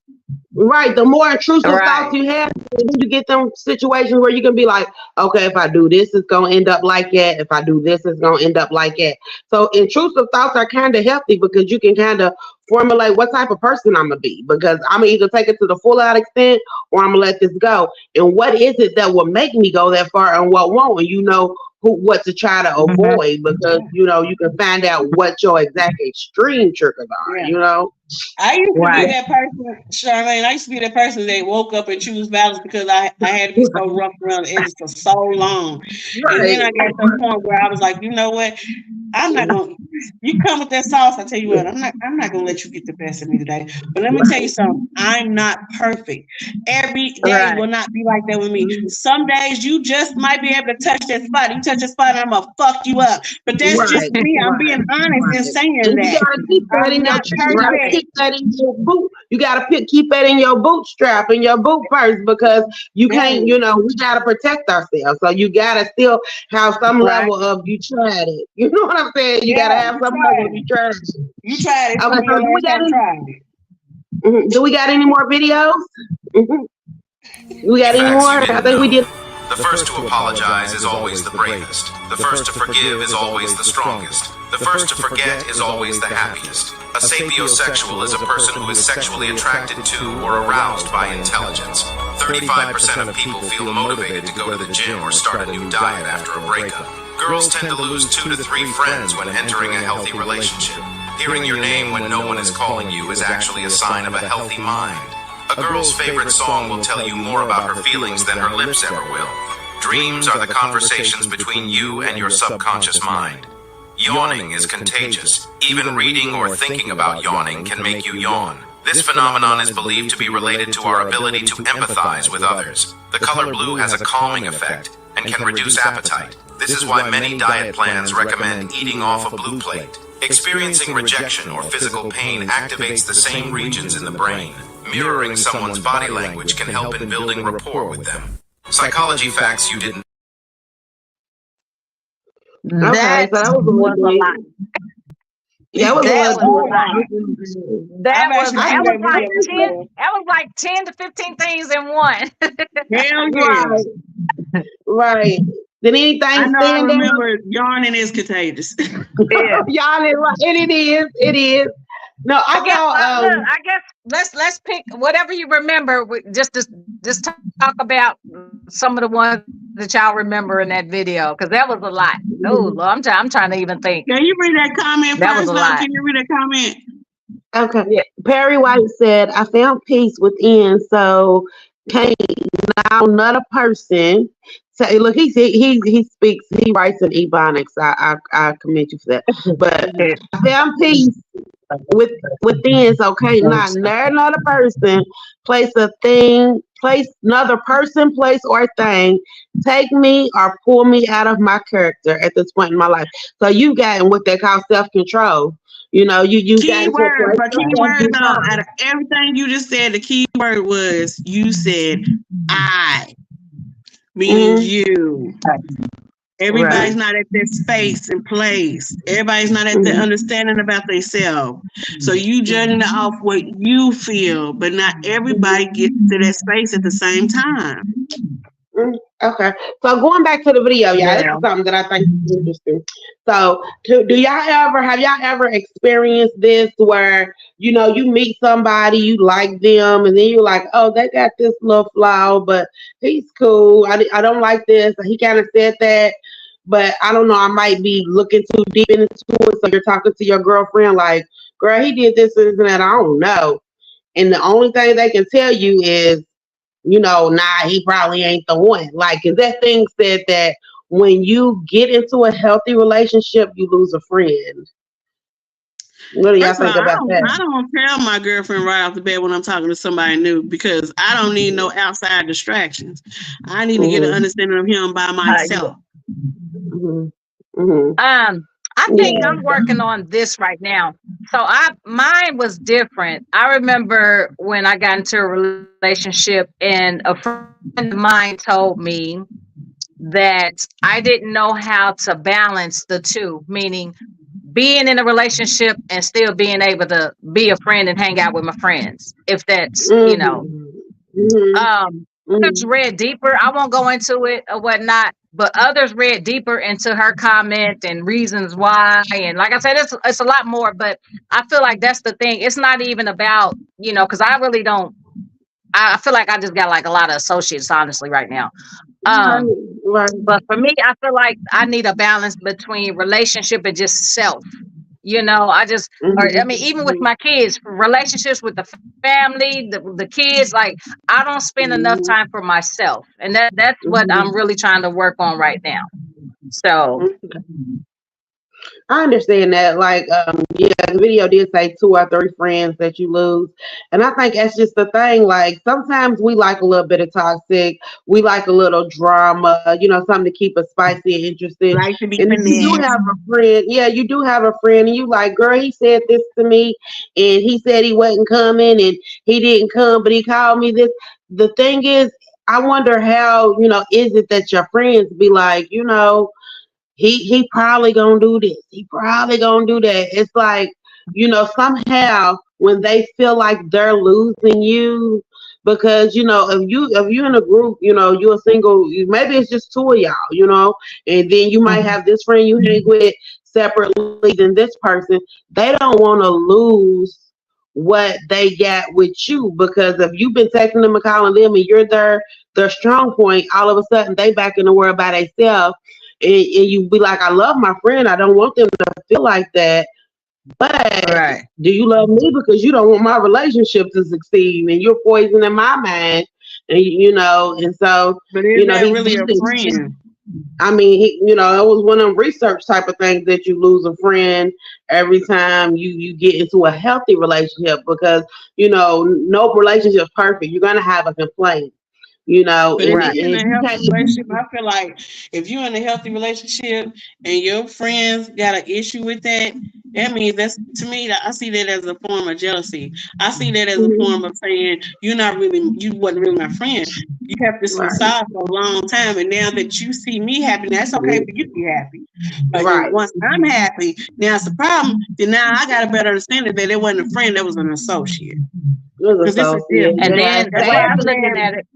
Right. The more intrusive thoughts you have, you get them situations where you can be like, okay, if I do this, it's going to end up like that. If I do this, it's going to end up like that. So intrusive thoughts are kind of healthy because you can kind of formulate what type of person I'm going to be, because I'm going to either take it to the full out extent or I'm going to let this go. And what is it that will make me go that far and what won't? And you know what to try to avoid, because you know you can find out what your exact extreme triggers are. You know, I used to be that person, Charmaine. I used to be that person that woke up and choose violence because I had to be so rough around the edges for so long, and then I got to the point where I was like, you know what, I'm not gonna. You come with that sauce, I tell you what, I'm not gonna let you get the best of me today. But let me tell you something, I'm not perfect. Every day will not be like that with me. Some days you just might be able to touch that spot. You touch that spot, and I'm gonna fuck you up. But that's just me. I'm being honest in saying that. You gotta keep that in your keep that in your boot. You gotta keep that in your bootstrap, in your boot purse, because you can't. You know, we gotta protect ourselves. So you gotta still have some level of you tried it. You know what I'm saying? You gotta have some level of you tried it. You tried it. Okay, so do we got any more videos? We got any more? I think we did. The first to apologize is always the bravest. The first to forgive is always the strongest. The first to forget is always the happiest. A sapiosexual is a person who is sexually attracted to or aroused by intelligence. 35% of people feel motivated to go to the gym or start a new diet after a breakup. Girls tend to lose 2 to 3 friends when entering a healthy relationship. Hearing your name when no one is calling you is actually a sign of a healthy mind. A girl's favorite song will tell you more about her feelings than her lips ever will. Dreams are the conversations between you and your subconscious mind. Yawning is contagious. Even reading or thinking about yawning can make you yawn. This phenomenon is believed to be related to our ability to empathize with others. The color blue has a calming effect and can reduce appetite. This is why many diet plans recommend eating off a blue plate. Experiencing rejection or physical pain activates the same regions in the brain. Mirroring someone's body language can help in building rapport with them. Psychology facts you didn't. That was a lot. That was like 10 to 15 things in one. Right. Did anything stand I remember yawning is contagious. Yawning, right? And it is. No, I guess let's pick whatever you remember. Just talk about some of the ones that y'all remember in that video, because that was a lot. Oh, Lord, I'm trying to even think. Can you read that comment that first? Was a lot. Can you read that comment? Okay. Yeah. Perry White said, "I found peace within, so can't now another person." So look, he speaks, he writes in Ebonics. I commend you for that. But I found peace within, so can't not another person, place another person, place or thing, take me or pull me out of my character at this point in my life. So you got what they call self-control. You know, you key word, but key word though, out of everything you just said, the key word was you said I, meaning you. Everybody's not at their space and place. Everybody's not at their understanding about themselves. So you judging it off what you feel, but not everybody gets to that space at the same time. Okay, so going back to the video, this is something that I think is interesting. So, have y'all ever experienced this where, you know, you meet somebody, you like them, and then you're like, oh, they got this little flaw, but he's cool. I don't like this. He kind of said that, but I don't know, I might be looking too deep into it. So you're talking to your girlfriend like, girl, he did this and that. I don't know. And the only thing they can tell you is, you know, nah, he probably ain't the one. Like, is that thing said that when you get into a healthy relationship, you lose a friend? What do y'all First of all, think about I that? don't tell my girlfriend right off the bat when I'm talking to somebody new because I don't need no outside distractions. I need to get an understanding of him by myself. I think I'm working on this right now. So mine was different. I remember when I got into a relationship and a friend of mine told me that I didn't know how to balance the two, meaning being in a relationship and still being able to be a friend and hang out with my friends. If that's, you know, others read deeper. I won't go into it or whatnot, but others read deeper into her comment and reasons why. And like I said, it's a lot more, but I feel like that's the thing. It's not even about, you know, because I really don't, I feel like I just got like a lot of associates, honestly, right now. But for me, I feel like I need a balance between relationship and just self. You know, I just, or, I mean, even with my kids, relationships with the family, the kids, like I don't spend enough time for myself. And that's what I'm really trying to work on right now. So I understand that. Like, yeah, the video did say 2 or 3 friends that you lose. And I think that's just the thing. Like, sometimes we like a little bit of toxic. We like a little drama, you know, something to keep us spicy and interested. Like to be and if you do have a friend, yeah, you do have a friend, and you like, girl, he said this to me, and he said he wasn't coming, and he didn't come, but he called me this. The thing is, I wonder how, you know, is it that your friends be like, you know, he probably gonna do this. He probably gonna do that. It's like, you know, somehow when they feel like they're losing you, because you know, if you in a group, you know, you're a single, maybe it's just 2 of y'all, you know, and then you might have this friend you hang with separately than this person. They don't want to lose what they got with you, because if you've been texting them and calling them and you're their strong point, all of a sudden they back in the world by themselves. And you be like, I love my friend. I don't want them to feel like that. But do you love me? Because you don't want my relationship to succeed, and you're poisoning my mind. And you know, and so but is you know, that really a friend? I mean, you know, it was one of them research type of things that you lose a friend every time you get into a healthy relationship, because you know, no relationship is perfect. You're gonna have a complaint. You know, but if you're in a healthy relationship, I feel like if you're in a healthy relationship and your friends got an issue with that, that means that's, to me, I see that as a form of jealousy. I see that as a form of saying you wasn't really my friend. You have this facade for a long time, and now that you see me happy, that's okay for you to be happy. But once I'm happy, now it's a problem. Then now I got a better understanding that it wasn't a friend, that was an associate. And then the way I'm looking at it.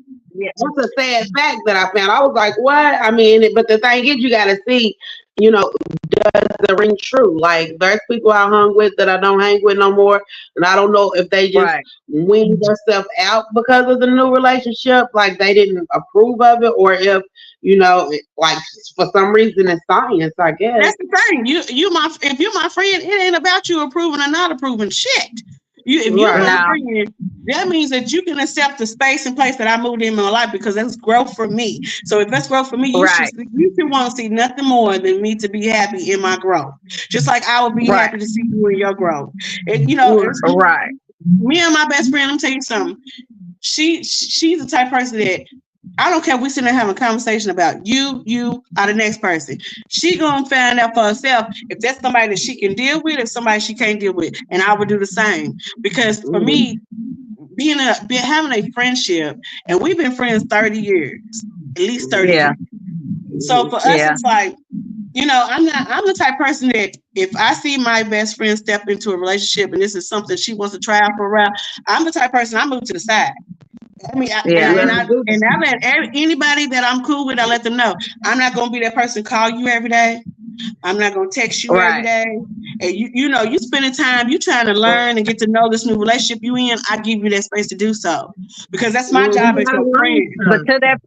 Yeah, that's a sad fact that I found. I was like, what? I mean, but the thing is, you got to see, you know, does the ring true? Like, there's people I hung with that I don't hang with no more. And I don't know if they just weaned themselves out because of the new relationship, like they didn't approve of it, or if, you know, like for some reason it's science, I guess. That's the thing. If you're my friend, it ain't about you approving or not approving shit. If you're my friend, that means that you can accept the space and place that I moved in my life, because that's growth for me. So if that's growth for me, you should want to see nothing more than me to be happy in my growth. Just like I would be happy to see you in your growth. And you know, me and my best friend, I'm tell you something. She's the type of person that I don't care if we sitting there having a conversation about you or the next person. She gonna find out for herself if that's somebody that she can deal with, if somebody she can't deal with, and I would do the same. Because for me, having a friendship, and we've been friends 30 years, at least 30 years. So for us, it's like, you know, I'm the type of person that if I see my best friend step into a relationship and this is something she wants to try out for a while, I'm the type of person I move to the side. I mean, and I let anybody that I'm cool with, I let them know I'm not gonna be that person call you every day. I'm not gonna text you every day. And you know, you spending time, you trying to learn and get to know this new relationship you in. I give you that space to do so, because that's my job as your friend. But to that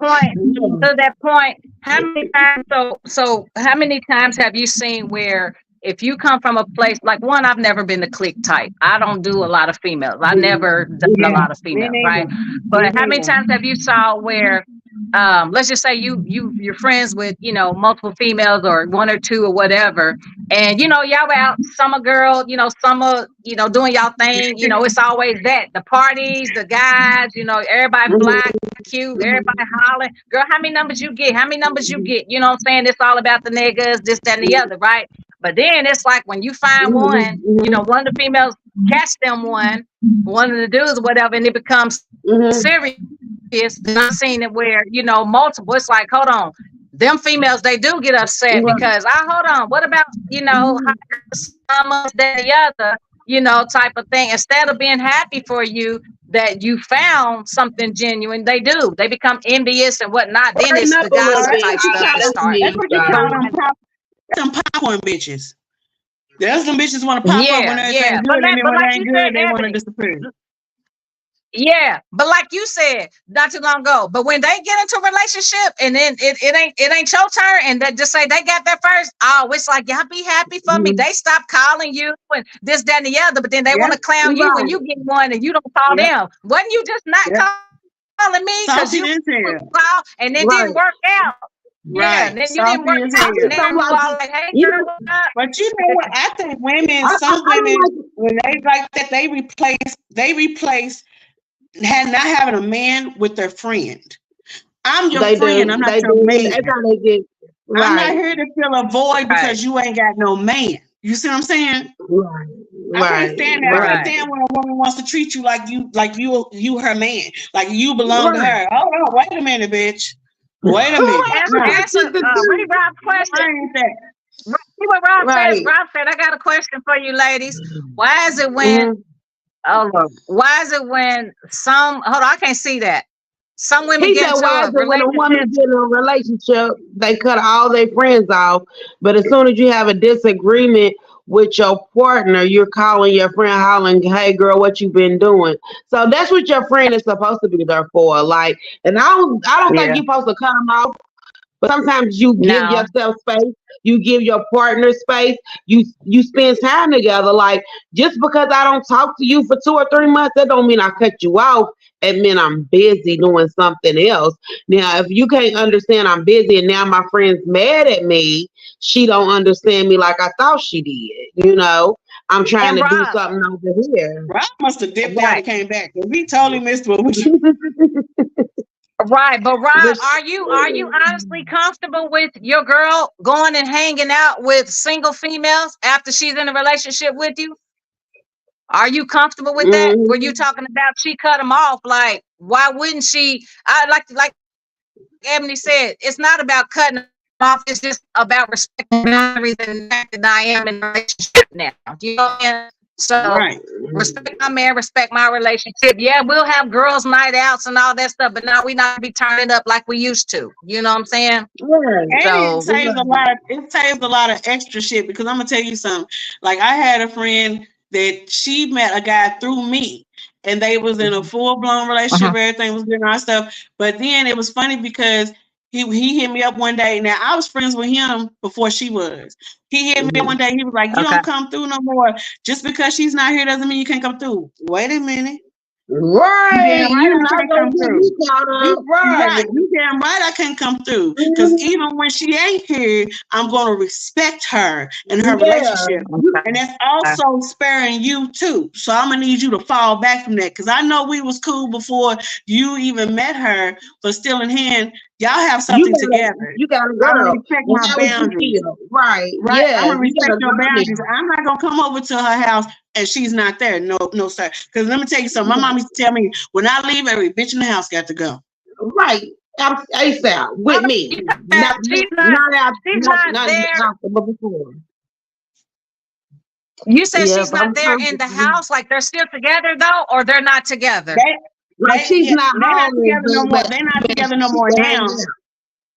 point, how many times? So how many times have you seen where, if you come from a place like, one, I've never been the clique type. I don't do a lot of females. I never done a lot of females, right? But how many times have you saw where let's just say you're friends with, you know, multiple females or one or two or whatever, and you know y'all out summer girl, you know, summer, you know, doing y'all thing, you know, it's always that the parties, the guys, you know, everybody black, cute, everybody hollering, girl, how many numbers you get? How many numbers you get? You know what I'm saying? It's all about the niggas, this, that, and the other, right? But then it's like when you find one, you know, one of the females catch them one of the dudes or whatever, and it becomes serious. Then I've seen it where, you know, multiple, it's like, hold on, them females, they do get upset because hold on, what about, you know, some of that, the other, you know, type of thing. Instead of being happy for you that you found something genuine, they become envious and whatnot. Then it's the gossip type stuff that starts. That's what you call them popcorn bitches. There's some bitches want to pop up when everything's good, and then when they ain't good, they want to disappear. Yeah, but like you said not too long ago, but when they get into a relationship and then it ain't your turn, and they just say they got there first, oh, it's like, y'all be happy for me. They stop calling you and this, that, and the other, but then they want to clown you when you get one and you don't call them. Wasn't you just not calling me because you call and it didn't work out? Yeah, then you didn't work out. Now you all like, hey, girl, what's up? But you know what? I think women, some women, when they like that, they replace not having a man with their friend. I'm your friend. I'm not your man. I'm not here to fill a void because you ain't got no man. You see what I'm saying? I can't stand that. I can't stand when a woman wants to treat you like you her man, like you belong to her. Hold on, wait a minute, bitch. Wait a minute. Answer Rob's question. See what Rob says. Rob said, I got a question for you ladies. Why is it when why is it when some hold on, I can't see that. Some women get into a relationship. When a woman get in a relationship, they cut all their friends off. But as soon as you have a disagreement with your partner, you're calling your friend, hollering, "Hey girl, what you been doing?" So that's what your friend is supposed to be there for. Like, and I don't think you're supposed to cut them off. But sometimes you give yourself space, you give your partner space, you spend time together. Like, just because I don't talk to you for 2 or 3 months, that don't mean I cut you off. It mean I'm busy doing something else. Now, if you can't understand I'm busy and now my friend's mad at me, she don't understand me like I thought she did. You know, I'm trying to do something over here. Rob must have dipped out and came back. We totally missed what we Right, but Rob, are you honestly comfortable with your girl going and hanging out with single females after she's in a relationship with you? Are you comfortable with that? Were you talking about she cut them off? Like, why wouldn't she? I like Ebony said, it's not about cutting them off. It's just about respecting boundaries and the fact that I am in a relationship now. Do you know what I mean? So respect my man, respect my relationship. Yeah, we'll have girls' night outs and all that stuff, but now we not be turning up like we used to. You know what I'm saying? And it saves a lot of extra shit, because I'm gonna tell you something. Like, I had a friend that she met a guy through me, and they was in a full-blown relationship. Everything was good and all that stuff. But then it was funny because he hit me up one day. Now, I was friends with him before she was. He hit me up one day. He was like, "You don't come through no more. Just because she's not here doesn't mean you can't come through." Wait a minute. Right. You damn right I can't come through. Because even when she ain't here, I'm going to respect her and her relationship. And that's also sparing you too. So I'm going to need you to fall back from that. Because I know we was cool before you even met her, but still in hand, y'all have something together. You got to go. I'm going to respect my boundaries. Right. Yeah. I'm going to respect your boundaries. I'm not going to come over to her house and she's not there. No, sir. Because let me tell you something. My mom used to tell me, when I leave, every bitch in the house got to go. Right. I'm ASAP with me. She's not there. Before. You said she's not there in the house, like they're still together though, or they're not together? She's not together no more. They're not together no more now.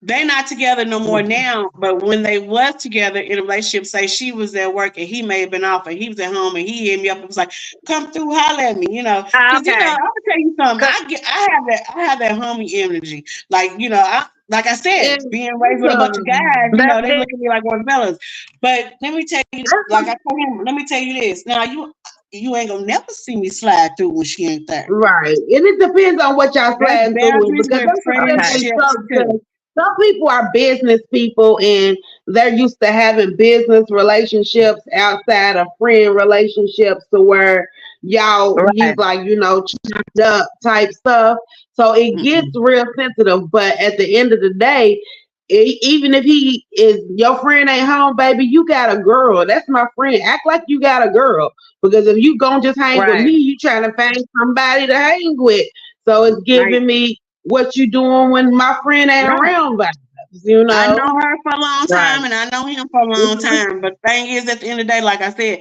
They're not together no more now, but when they was together in a relationship, say she was at work and he may have been off and he was at home and he hit me up and was like, "Come through, holler at me," you know. Because you know, I'm gonna tell you something. I have that homie energy. Like, you know, like I said, being raised with a bunch of guys, you know, they look at me like one fellas. But let me tell you, like I told him, let me tell you this. Now you ain't gonna never see me slide through when she ain't there. Right. And it depends on what y'all sliding through with, because some people are business people and they're used to having business relationships outside of friend relationships, to where y'all use like, you know, chopped up type stuff. So it gets real sensitive. But at the end of the day, even if he is your friend ain't home, baby, you got a girl. That's my friend. Act like you got a girl, because if you gonna just hang with me, you trying to find somebody to hang with. So it's giving me what you doing when my friend ain't around, vibes, you know. I know her for a long time, and I know him for a long time. But the thing is, at the end of the day, like I said,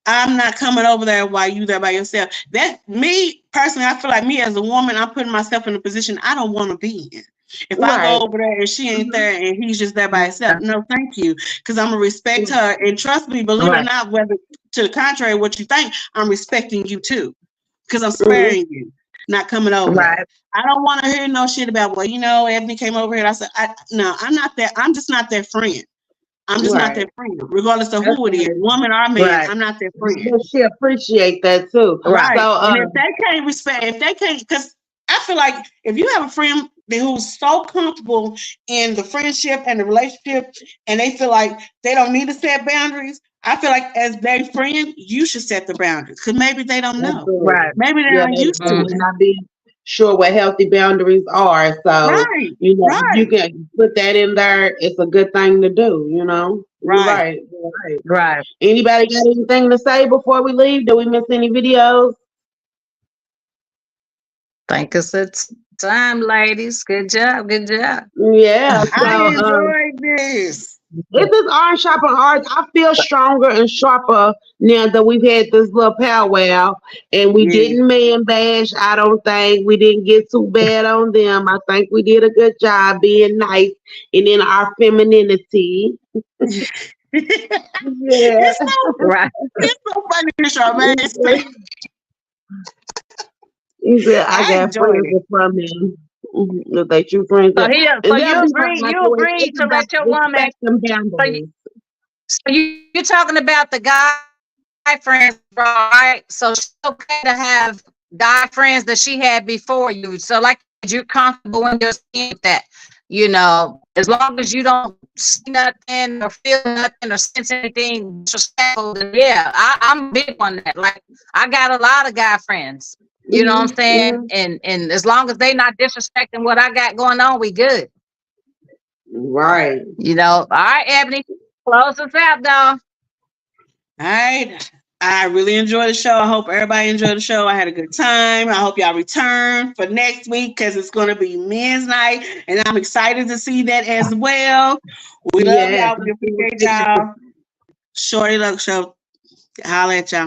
I'm not coming over there while you there by yourself. That me personally, I feel like me as a woman, I'm putting myself in a position I don't want to be in. If I go over there and she ain't there and he's just there by himself, no, thank you, because I'm gonna respect her. And trust me, believe it or not, whether to the contrary of what you think, I'm respecting you too, because I'm sparing you, not coming over there. I don't want to hear no shit about, well, you know, Ebony came over here. I said, no, I'm not that. I'm just not their friend. I'm just not their friend, regardless of who it is, woman or man. I'm not their friend. But she appreciate that too, right? So, and if they can't respect, if they can't, because I feel like if you have a friend who's so comfortable in the friendship and the relationship, and they feel like they don't need to set boundaries, I feel like as their friend, you should set the boundaries, because maybe they don't know. Maybe they're not used to it. Not being sure what healthy boundaries are. So you know, you can put that in there. It's a good thing to do, you know. Right. Anybody got anything to say before we leave? Did we miss any videos? Think it's time, ladies. Good job. Good job. Yeah. So, I enjoyed this. This is Iron Sharper Hearts. I feel stronger and sharper now that we've had this little powwow, and we didn't man bash. I don't think we didn't get too bad on them. I think we did a good job being nice and in our femininity. It's so funny, Charmaine. He said, I got friends from him. If they true friends. So you agree to let your woman. So you're talking about the guy friends, right? So it's okay to have guy friends that she had before you. So like you're comfortable in your skin with that, you know, as long as you don't see nothing or feel nothing or sense anything disrespectful, then yeah, I'm big on that. Like I got a lot of guy friends. You know what I'm saying? And as long as they not disrespecting what I got going on, we good. Right. You know, all right, Ebony, close us out, though. All right. I really enjoyed the show. I hope everybody enjoyed the show. I had a good time. I hope y'all return for next week, because it's going to be men's night, and I'm excited to see that as well. We love y'all. We appreciate y'all. Shorty Luck Show. Holla at y'all.